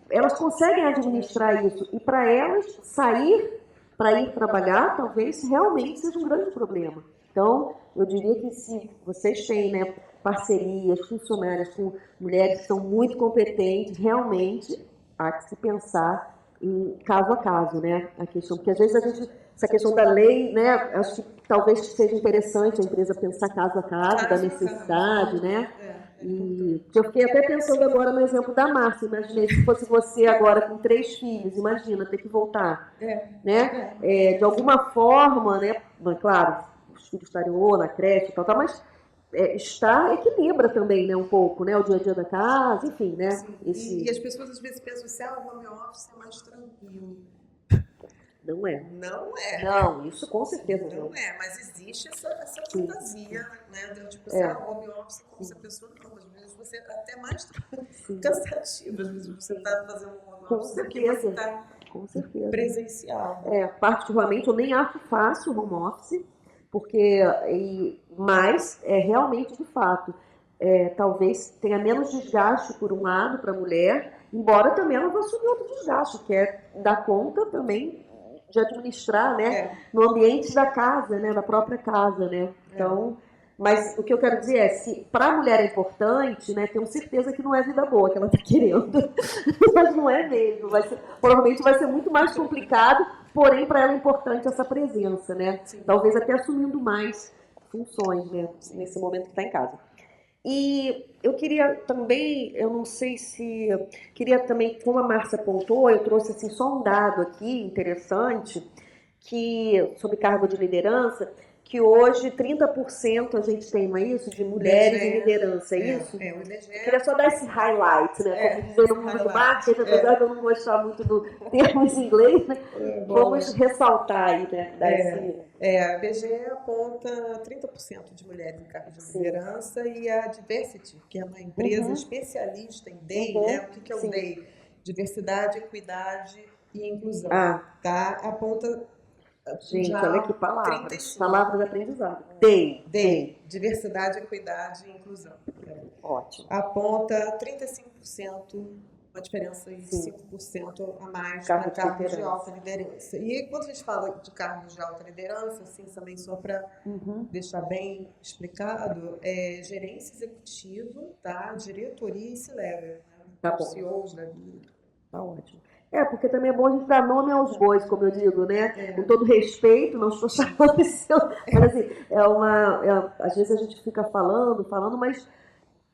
elas conseguem administrar isso. E para elas, sair para ir trabalhar, talvez realmente seja um grande problema. Então, eu diria que se vocês têm, né, parcerias, funcionárias com mulheres que são muito competentes, realmente há que se pensar em caso a caso, né, a questão, porque às vezes essa questão da lei, né, acho que talvez seja interessante a empresa pensar caso a caso, da necessidade, né, e eu fiquei até pensando agora no exemplo da Márcia, imaginei se fosse você agora com 3 filhos, imagina, ter que voltar, né, de alguma forma, né, claro, os filhos estarem ou na creche e tal, mas estar equilibra também, né, um pouco, né, o dia a dia da casa, enfim, né. E as pessoas às vezes pensam assim, o home office é mais tranquilo. Não é. Não é. Não, isso com certeza não. Não é, mas existe essa fantasia, né, tipo assim, o home office, como se a pessoa não, às vezes você até mais cansativo, às vezes você está fazendo um home office do que você está presencial. Particularmente, eu nem acho fácil o home office, porque, mas realmente, de fato, talvez tenha menos desgaste por um lado para a mulher, embora também ela vá assumir outro desgaste, que é dar conta também de administrar, né, no ambiente da casa, né, da própria casa, né. Então, mas o que eu quero dizer é, se para a mulher é importante, né, tenho certeza que não é vida boa que ela está querendo, mas não é mesmo, provavelmente vai ser muito mais complicado, porém para ela é importante essa presença, né, talvez até assumindo mais funções, né, nesse momento que está em casa. E eu queria também, eu não sei se... Queria também, como a Márcia apontou, eu trouxe assim, só um dado aqui interessante, sobre cargo de liderança, que hoje 30% a gente tem, não é isso? De mulheres em liderança, é isso? O IBGE. Eu queria só dar esse highlight, né? Como dizer no mundo do marketing, apesar de eu não gostar muito do termos em inglês, né? Vamos ressaltar aí, né? A IBGE aponta 30% de mulheres em cargos de liderança e a Diversity, que é uma empresa especialista em DEI, né? O que é o DEI? Diversidade, equidade e inclusão. Tá? Aponta... Gente, olha que palavras. Palavras de aprendizado. DEI. Diversidade, equidade e inclusão. Ótimo. Aponta 35%, uma diferença de 5% a mais para cargos de alta liderança. E quando a gente fala de cargos de alta liderança, assim, também só para deixar bem explicado, gerência executiva, tá? Diretoria e C-level, né? CEOs da vida. Tá ótimo. Porque também é bom a gente dar nome aos bois, como eu digo, né? Com todo respeito, não estou chamando isso, mas assim, às vezes a gente fica falando, mas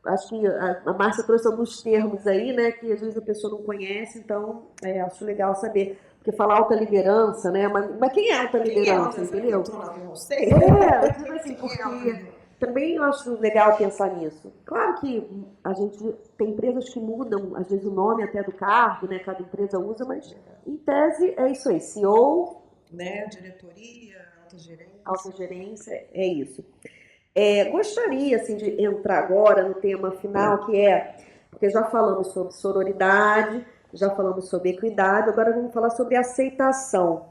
acho que a Márcia trouxe alguns termos aí, né, que às vezes a pessoa não conhece, então acho legal saber. Porque falar alta liderança, né? Mas quem é alta liderança, entendeu? Eu não sei. Eu digo assim, porque também eu acho legal pensar nisso. Claro que a gente tem empresas que mudam, às vezes, o nome até do cargo, né? Cada empresa usa, mas em tese é isso aí, CEO, né? Diretoria, alta gerência. Alta gerência, é isso. Gostaria assim, de entrar agora no tema final, que é, porque já falamos sobre sororidade, já falamos sobre equidade, agora vamos falar sobre aceitação.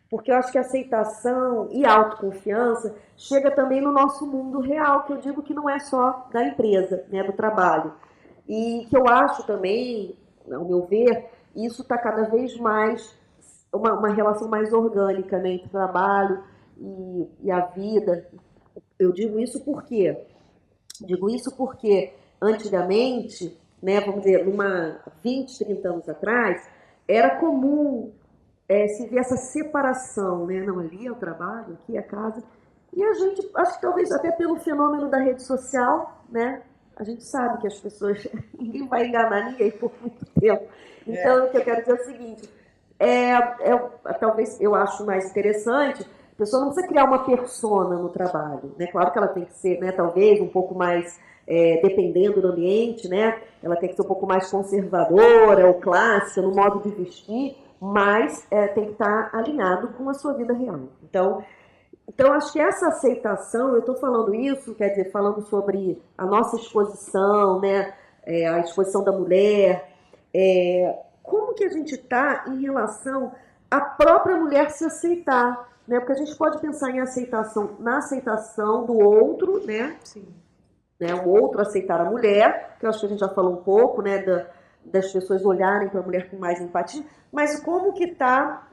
Porque eu acho que aceitação e autoconfiança chega também no nosso mundo real, que eu digo que não é só da empresa, né, do trabalho. E que eu acho também, ao meu ver, isso está cada vez mais, uma relação mais orgânica, né, entre o trabalho e a vida. Eu digo isso porque antigamente, né, vamos dizer, 20, 30 anos atrás, era comum se ver essa separação, né? Não, ali é o trabalho, aqui é a casa. E a gente, acho que talvez até pelo fenômeno da rede social, né? A gente sabe que as pessoas, ninguém vai enganar ninguém por muito tempo. Então, o que eu quero dizer é o seguinte, talvez eu acho mais interessante, a pessoa não precisa criar uma persona no trabalho, né? Claro que ela tem que ser, né, talvez, um pouco mais, dependendo do ambiente, né? Ela tem que ser um pouco mais conservadora ou clássica no modo de vestir, mas tem que estar alinhado com a sua vida real. Então acho que essa aceitação, eu estou falando isso, quer dizer, falando sobre a nossa exposição, né, a exposição da mulher, como que a gente está em relação à própria mulher se aceitar, né? Porque a gente pode pensar em aceitação, na aceitação do outro, né? Sim. Né, o outro aceitar a mulher, que eu acho que a gente já falou um pouco, né, das pessoas olharem para a mulher com mais empatia, mas como que está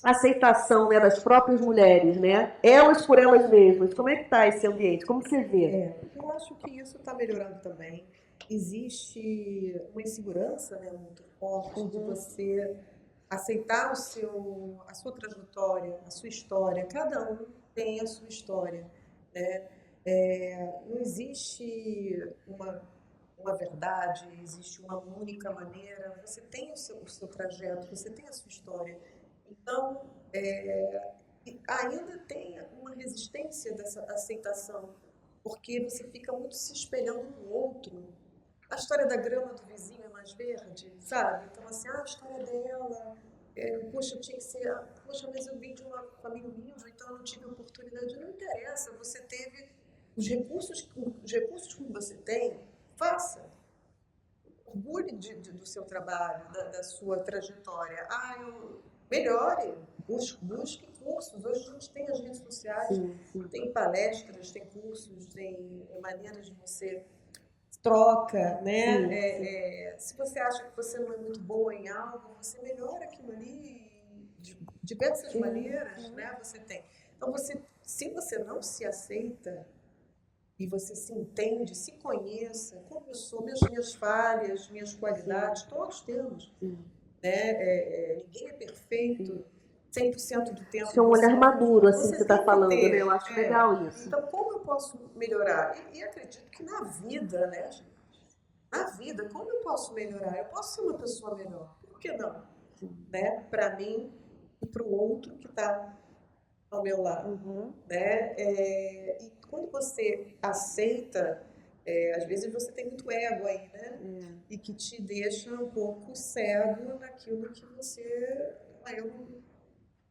a aceitação, né, das próprias mulheres, né, elas por elas mesmas, como é que está esse ambiente, como você vê? Eu acho que isso está melhorando também. Existe uma insegurança, né, muito forte de você aceitar a sua trajetória, a sua história. Cada um tem a sua história, né? Não existe uma verdade, existe uma única maneira. Você tem o seu trajeto, você tem a sua história. Então, ainda tem uma resistência dessa aceitação, porque você fica muito se espelhando no outro. A história da grama do vizinho é mais verde, sabe? Então, assim, a história dela, poxa, tinha que ser, poxa, mas eu vim de uma família humilde, então eu não tive oportunidade. Não interessa, você teve os recursos que você tem, faça. Orgulhe do seu trabalho, da sua trajetória. Melhore, busque cursos. Hoje a gente tem as redes sociais, tem palestras, tem cursos, tem maneiras de você troca, né? Se você acha que você não é muito boa em algo, você melhora aquilo ali de diversas maneiras, né? Você tem. Então, se você não se aceita e você se entende, se conheça, como eu sou, minhas falhas, minhas qualidades, todos temos. Né? Ninguém é perfeito 100% do tempo. Isso é um olhar maduro, assim, que você está falando, né? Eu acho legal isso. Então, como eu posso melhorar? E acredito que na vida, né, gente? Na vida, como eu posso melhorar? Eu posso ser uma pessoa melhor. Por que não? Né? Para mim e para o outro que está ao meu lado. Né? E quando você aceita, às vezes você tem muito ego aí, né? E que te deixa um pouco cego naquilo que você...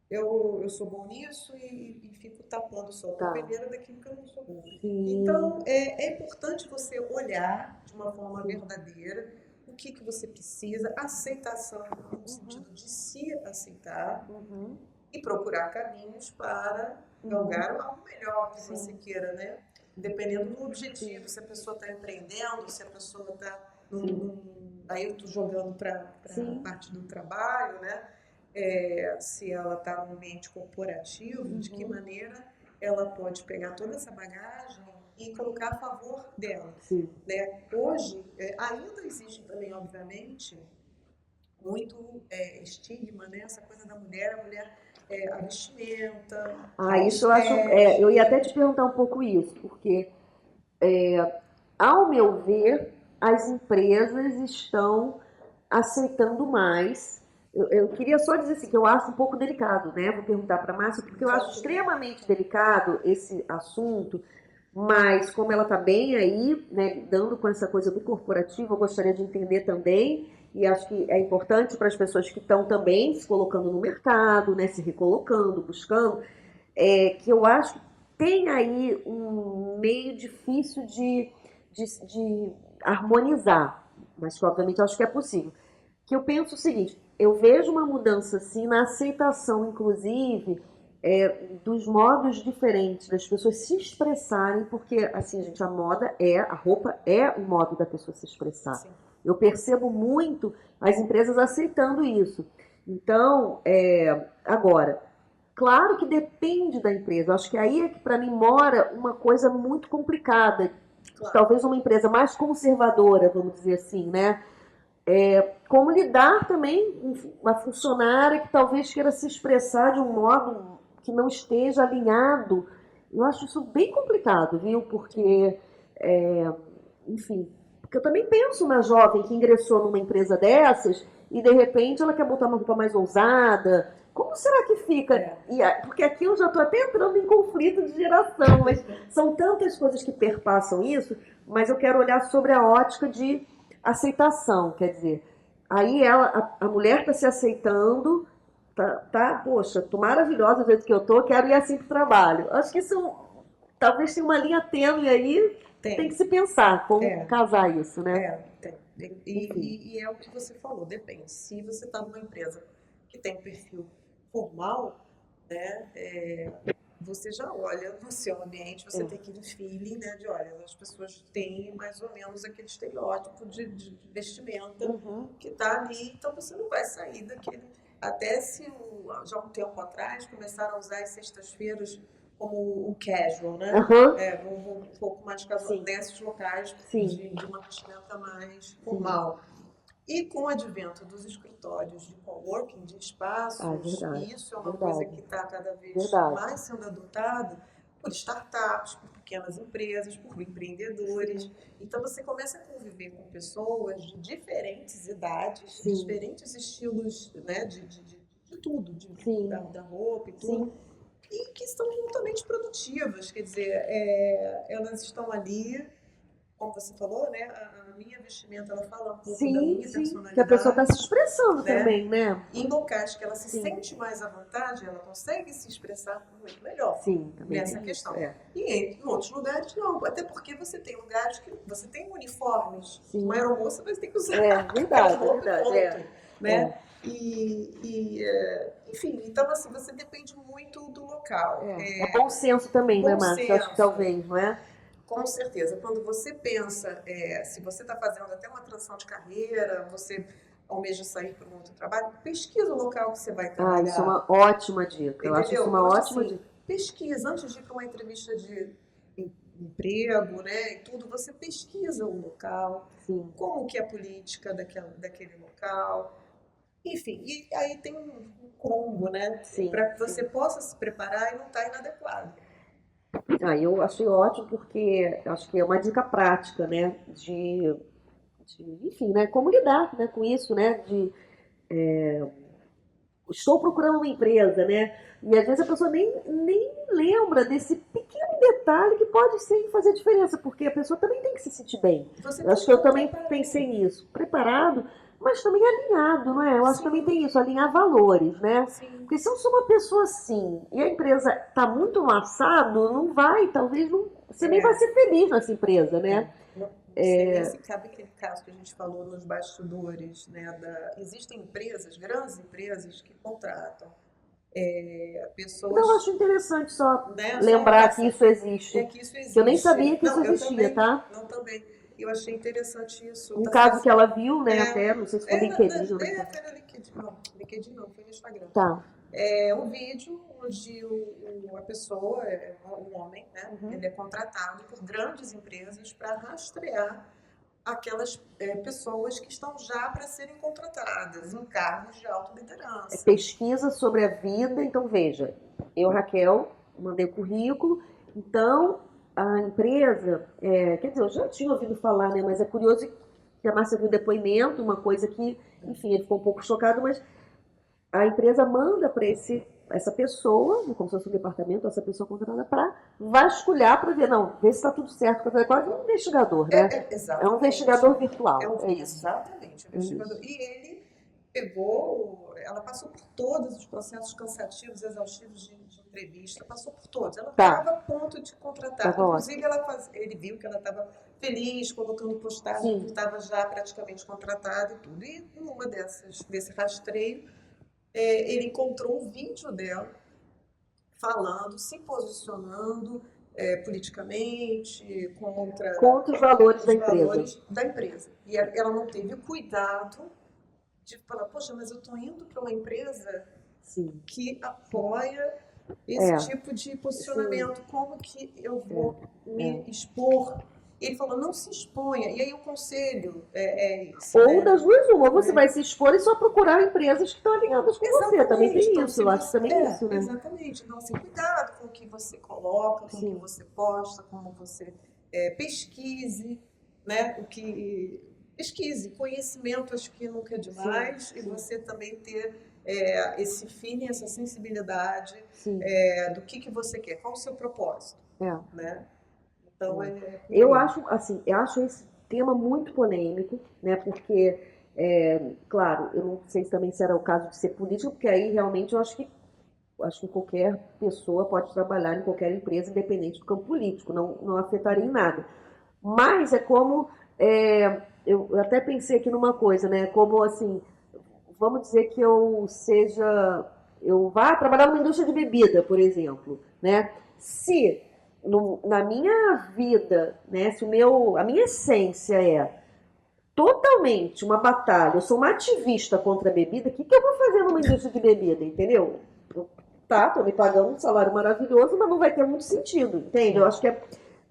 Eu sou bom nisso e fico tapando só a peneira daquilo que eu não sou bom. Então, é importante você olhar de uma forma verdadeira o que você precisa, aceitação no sentido de se aceitar e procurar caminhos para galgar algo melhor que você queira, né? Dependendo do objetivo, se a pessoa está empreendendo, se a pessoa está... Aí eu estou jogando para a parte do trabalho, né? Se ela está no ambiente corporativo, de que maneira ela pode pegar toda essa bagagem e colocar a favor dela. Né? Hoje, ainda existe também, obviamente, muito estigma, né? Essa coisa da mulher, a vestimenta. Isso eu acho. Eu ia até te perguntar um pouco isso, porque, ao meu ver, as empresas estão aceitando mais. Eu queria só dizer assim, que eu acho um pouco delicado, né? Vou perguntar para a Márcia, porque eu acho extremamente delicado esse assunto, mas como ela está bem aí, né, lidando com essa coisa do corporativo, eu gostaria de entender também e acho que é importante para as pessoas que estão também se colocando no mercado, né, se recolocando, buscando, que eu acho que tem aí um meio difícil de harmonizar, mas que obviamente eu acho que é possível. Que eu penso o seguinte, eu vejo uma mudança assim na aceitação, inclusive, dos modos diferentes das pessoas se expressarem, porque assim, gente, a roupa é o modo da pessoa se expressar. Sim. Eu percebo muito as empresas aceitando isso. Então, agora, claro que depende da empresa. Eu acho que aí é que para mim mora uma coisa muito complicada. Claro. Talvez uma empresa mais conservadora, vamos dizer assim, né? Como lidar também com uma funcionária que talvez queira se expressar de um modo que não esteja alinhado. Eu acho isso bem complicado, viu? Porque, enfim, porque eu também penso na jovem que ingressou numa empresa dessas e de repente ela quer botar uma roupa mais ousada. Como será que fica? Porque aqui eu já estou até entrando em conflito de geração, mas são tantas coisas que perpassam isso, mas eu quero olhar sobre a ótica de aceitação, quer dizer, aí a mulher está se aceitando, poxa, tô maravilhosa do jeito que eu tô, quero ir assim pro trabalho. Acho que isso talvez tenha uma linha tênue aí, tem que se pensar como casar isso, né? Tem. E é o que você falou, depende. Se você está numa empresa que tem perfil formal, né, você já olha no seu ambiente, você tem aquele feeling, né, de olha, as pessoas têm mais ou menos aquele estereótipo de vestimenta que está ali, então você não vai sair daquele. Até se já um tempo atrás começaram a usar as sextas-feiras como o casual, né? Um pouco mais casual, nesses locais de uma vestimenta mais formal. E com o advento dos escritórios de coworking, de espaços, isso é uma coisa que está cada vez mais sendo adotada por startups, por pequenas empresas, por empreendedores. Então você começa a conviver com pessoas de diferentes idades, diferentes estilos, né, de tudo, da roupa e tudo, e que estão altamente produtivas. Quer dizer, elas estão ali, como você falou, né? A minha vestimenta, ela fala um pouco da minha personalidade. Que a pessoa está se expressando também, né? Em locais que ela se sente mais à vontade, ela consegue se expressar muito melhor nessa questão. E em outros lugares, não. Até porque você tem lugares que você tem uniformes. Uma aeromoça vai ter que usar. Verdade. Né? Enfim, então assim, você depende muito do local. É bom senso também, né, Márcia? Acho que talvez, não é? Com certeza. Quando você pensa, se você está fazendo até uma transição de carreira, você almeja sair para um outro trabalho, pesquisa o local que você vai trabalhar. Isso é uma ótima dica. Entendeu? Eu acho isso uma ótima dica. Pesquisa. Antes de ir para uma entrevista de emprego, né, e tudo, você pesquisa o local, como que é a política daquele local. Enfim, e aí tem um combo, né? Para que você possa se preparar e não estar inadequado. Eu achei ótimo porque acho que é uma dica prática, né? Enfim, né? Como lidar, né, com isso, né? Estou procurando uma empresa, né? E às vezes a pessoa nem lembra desse pequeno detalhe que pode fazer diferença, porque a pessoa também tem que se sentir bem. Eu acho que eu também pensei nisso. Preparado, mas também alinhado, não é? Eu acho que também tem isso, alinhar valores, né? Porque se eu sou uma pessoa assim e a empresa está muito amassado, não vai, talvez não, você nem vai ser feliz nessa empresa, né? Cabe aquele caso que a gente falou nos bastidores, né? Existem empresas, grandes empresas, que contratam pessoas... Não, eu acho interessante só lembrar que isso existe. Que isso existe. Que eu nem sabia que isso existia, tá? Não, também. Eu achei interessante isso. Um caso que ela viu, né, até, não sei se foi LinkedIn ou foi no LinkedIn. Não, LinkedIn não, foi no Instagram. Um vídeo onde a pessoa, um homem, né, ele é contratado por grandes empresas para rastrear aquelas pessoas que estão já para serem contratadas em cargos de alta liderança. Pesquisa sobre a vida, então veja, eu, Raquel, mandei o currículo, então a empresa, quer dizer, eu já tinha ouvido falar, né, mas é curioso que a Márcia viu o depoimento, uma coisa que, enfim, ele ficou um pouco chocado, mas a empresa manda para esse essa pessoa, como se fosse um departamento, essa pessoa contratada para vasculhar para ver, não, ver se está tudo certo, é quase um investigador, né? É um investigador virtual, é isso. Exatamente, investigador. E ele pegou, ela passou por todos os processos cansativos, exaustivos de entrevista, passou por todos. Ela estava a ponto de contratar. Inclusive, ele viu que ela estava feliz, colocando postagem, que estava já praticamente contratada e tudo. E numa desse rastreio, ele encontrou um vídeo dela falando, se posicionando politicamente contra os valores da empresa. E ela não teve o cuidado de falar, poxa, mas eu estou indo para uma empresa que apoia esse tipo de posicionamento, como que eu vou me expor? Ele falou, não se exponha. E aí o conselho isso. Ou das duas uma, ou você vai se expor e só procurar empresas que estão alinhadas com você. Também tem então, isso, eu acho também isso, né? Exatamente. Então, assim, cuidado com o que você coloca, com o que você posta, como você pesquise, né? Pesquise, conhecimento acho que nunca é demais, e você também ter esse feeling, essa sensibilidade do que você quer, qual o seu propósito, né? Então, eu acho esse tema muito polêmico, né? Porque, claro, eu não sei também se era o caso de ser político, porque aí realmente eu acho que qualquer pessoa pode trabalhar em qualquer empresa, independente do campo político, não afetaria em nada. Mas é como, eu até pensei aqui numa coisa, né? Como assim, vamos dizer que eu vá trabalhar numa indústria de bebida, por exemplo, né? Se na minha vida, né, se a minha essência é totalmente uma batalha, eu sou uma ativista contra a bebida, o que eu vou fazer numa indústria de bebida, entendeu? Tô me pagando um salário maravilhoso, mas não vai ter muito sentido, entende? Eu acho que é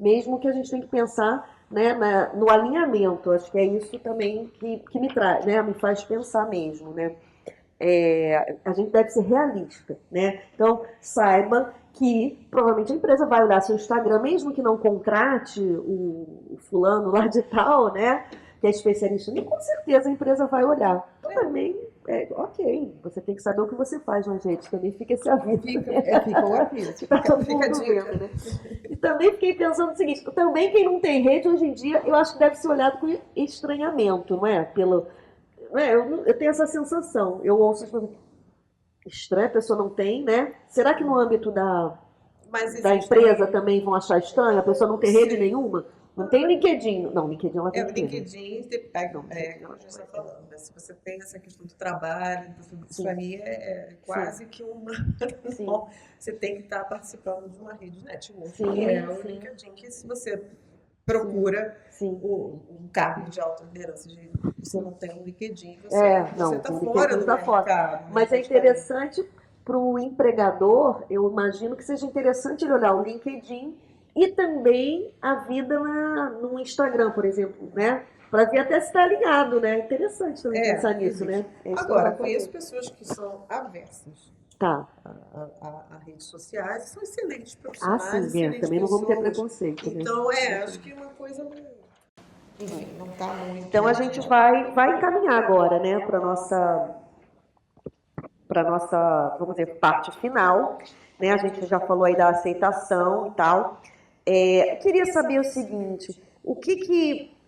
mesmo que a gente tem que pensar, né, no alinhamento, acho que é isso também que me traz, né, me faz pensar mesmo, né? A gente deve ser realista, né? Então, saiba que provavelmente a empresa vai olhar seu Instagram, mesmo que não contrate o fulano lá de tal, né? Que é especialista, e com certeza a empresa vai olhar. Então, também, ok, você tem que saber o que você faz, né, gente? Também fica esse aviso. Fica o aviso. Tá todo mundo vendo, né? E também fiquei pensando o seguinte, também quem não tem rede hoje em dia, eu acho que deve ser olhado com estranhamento, não é? Eu tenho essa sensação. Eu ouço as pessoas, estranho, a pessoa não tem, né? Será que no âmbito da empresa também vão achar estranho? A pessoa não tem rede nenhuma? Não tem LinkedIn. Não, LinkedIn ela tem. LinkedIn, como a gente está falando, né? Se você tem essa questão do trabalho, isso aí é quase que uma. Não, você tem que estar participando de uma rede de network, que é o LinkedIn, que se você procura um cargo de alta liderança, você não tem um LinkedIn, você está fora do mercado. Mas é interessante para o empregador, eu imagino que seja interessante ele olhar o LinkedIn e também a vida no Instagram, por exemplo, né? Para ver até se está alinhado, né? É interessante também pensar nisso, né? Agora, conheço pessoas que são aversas a redes sociais, são excelentes profissionais. Também não vamos ter preconceito. Então, acho que uma coisa não está muito. Então, a gente vai encaminhar agora, né, para nossa, vamos dizer, parte final. Né? A gente já falou aí da aceitação e tal. Queria saber o seguinte,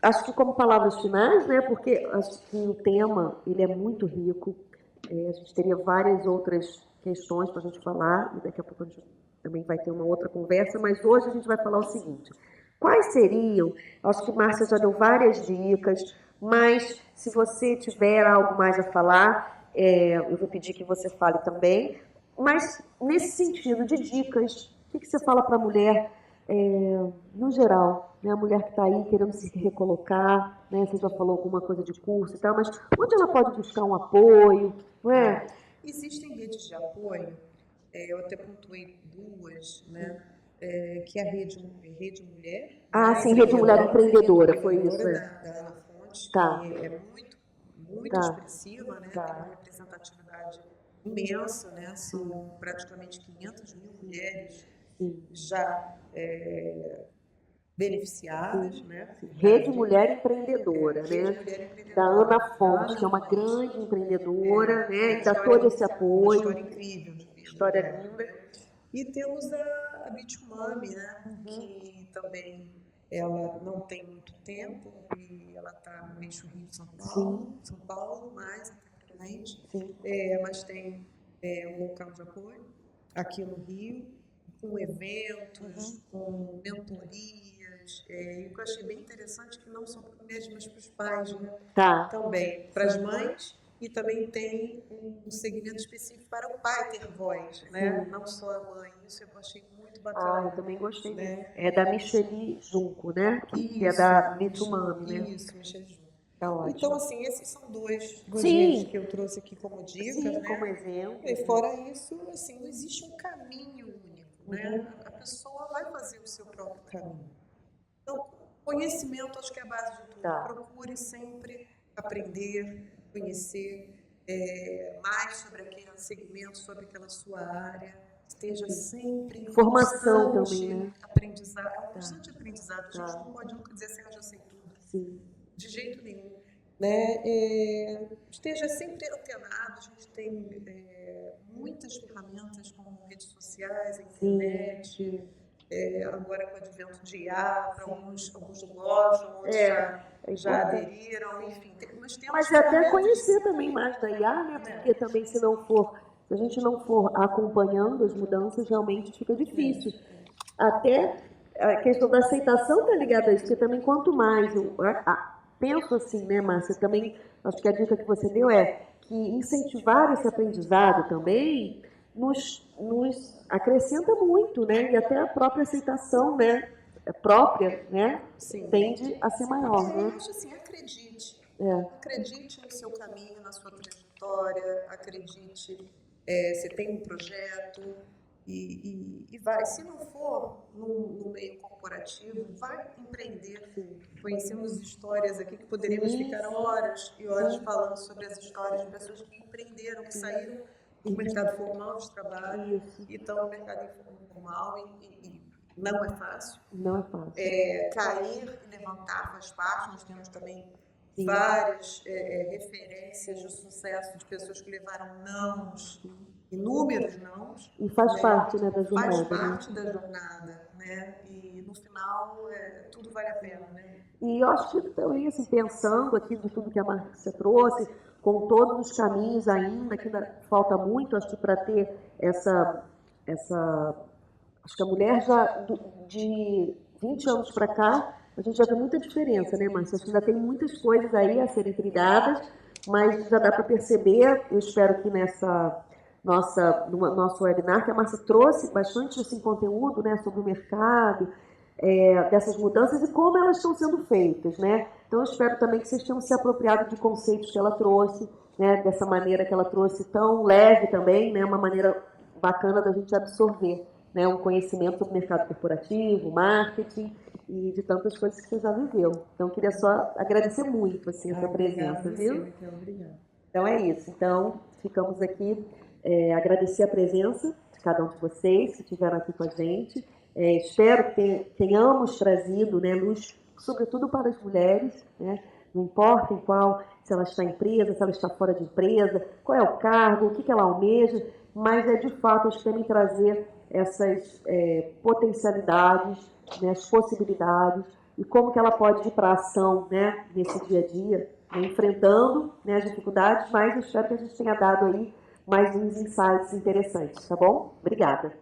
acho que como palavras finais, né, porque acho que o tema ele é muito rico, a gente teria várias outras questões para a gente falar, e daqui a pouco a gente também vai ter uma outra conversa, mas hoje a gente vai falar o seguinte, quais seriam, acho que Márcia já deu várias dicas, mas se você tiver algo mais a falar, eu vou pedir que você fale também, mas nesse sentido de dicas, o que você fala para a mulher, no geral, né, a mulher que está aí querendo se recolocar, né, você já falou alguma coisa de curso e tal, mas onde ela pode buscar um apoio, não é? Existem redes de apoio, eu até pontuei duas, né, que é a Rede Mulher. Sim, Rede Mulher Empreendedora, foi isso. Da Ana Fontes, que é muito expressiva, né, tem uma representatividade imensa, né, são praticamente 500 mil mulheres já beneficiadas, né? Rede Mulher Empreendedora, né? Da Ana Fontes, que é uma grande empreendedora, né? E dá todo esse apoio. Uma história incrível de vida. história linda. E temos a Beach Mami, né? Que também ela não tem muito tempo e ela está no eixo Rio-São Paulo, São Paulo, mais até pra frente. Mas tem um local de apoio aqui no Rio, com eventos, com mentorias. E o que eu achei bem interessante é que não só para mulheres, mas para os pais, né? Também para as mães. E também tem um segmento específico para o pai ter voz, né? Não só a mãe. Isso eu achei muito bacana. Eu também gostei, né? É da Michele Junco, né? Que é da Beach Mami, né? Isso, Michele Junco. Tá ótimo. Então, assim, esses são dois livros que eu trouxe aqui como dicas, né? Como exemplo. E fora isso, assim, não existe um caminho único, né? A pessoa vai fazer o seu próprio caminho. Então, conhecimento acho que é a base de tudo. Procure sempre aprender, conhecer mais sobre aquele segmento, sobre aquela sua área. Esteja sempre em formação também, né? Aprendizado. É um constante aprendizado. A gente não pode nunca dizer assim, eu já sei tudo. Sim. De jeito nenhum. Né? Esteja sempre antenado. A gente tem muitas ferramentas como redes sociais, internet. Agora com o advento de IA, para alguns não gostam, outros já aderiram, enfim. Mas até conhecer também mais da IA, né? Porque também se a gente não for acompanhando as mudanças, realmente fica difícil. Até a questão da aceitação está ligada a isso, porque também quanto mais penso assim, né, Márcia, também acho que a dica que você deu é que incentivar esse aprendizado também nos acrescenta muito, né? E até a própria aceitação, né? Própria, né? Tende a ser maior, né? Eu acho assim, acredite. Acredite no seu caminho, na sua trajetória, acredite, você tem um projeto e vai. Se não for no meio corporativo, vai empreender. Conhecemos histórias aqui que poderíamos ficar horas e horas falando sobre as histórias de pessoas que empreenderam, que saíram do mercado formal de trabalho e estão no mercado informal e não é fácil. Não é fácil. Cair e levantar faz parte. Nós temos também várias referências de sucesso de pessoas que levaram nãos, inúmeros nãos. E faz parte, né, da jornada. Faz parte da jornada, né? E no final tudo vale a pena, né? E eu acho que também, assim, pensando aqui de tudo que a Márcia trouxe, com todos os caminhos ainda, que ainda falta muito, acho que para ter acho que a mulher já, de 20 anos para cá, a gente já vê muita diferença, né, Márcia? Acho que ainda tem muitas coisas aí a serem trilhadas, mas já dá para perceber, eu espero que no nosso webinar, que a Márcia trouxe bastante assim, conteúdo, né, sobre o mercado, dessas mudanças e como elas estão sendo feitas, né? Então, eu espero também que vocês tenham se apropriado de conceitos que ela trouxe, né, dessa maneira que ela trouxe tão leve também, né, uma maneira bacana da gente absorver, né, um conhecimento sobre o mercado corporativo, marketing e de tantas coisas que você já viveu. Então, eu queria só agradecer muito assim, essa presença, viu? Obrigada. Então, é isso. Então, ficamos aqui, agradecer a presença de cada um de vocês que estiveram aqui com a gente. Espero que tenhamos trazido, né, luz, sobretudo para as mulheres, né? Não importa em se ela está em empresa, se ela está fora de empresa, qual é o cargo, o que ela almeja, mas de fato, acho que também trazer essas potencialidades, né, as possibilidades, e como que ela pode ir para a ação, né, nesse dia a dia, né, enfrentando, né, as dificuldades, mas eu espero que a gente tenha dado aí mais uns insights interessantes, tá bom? Obrigada.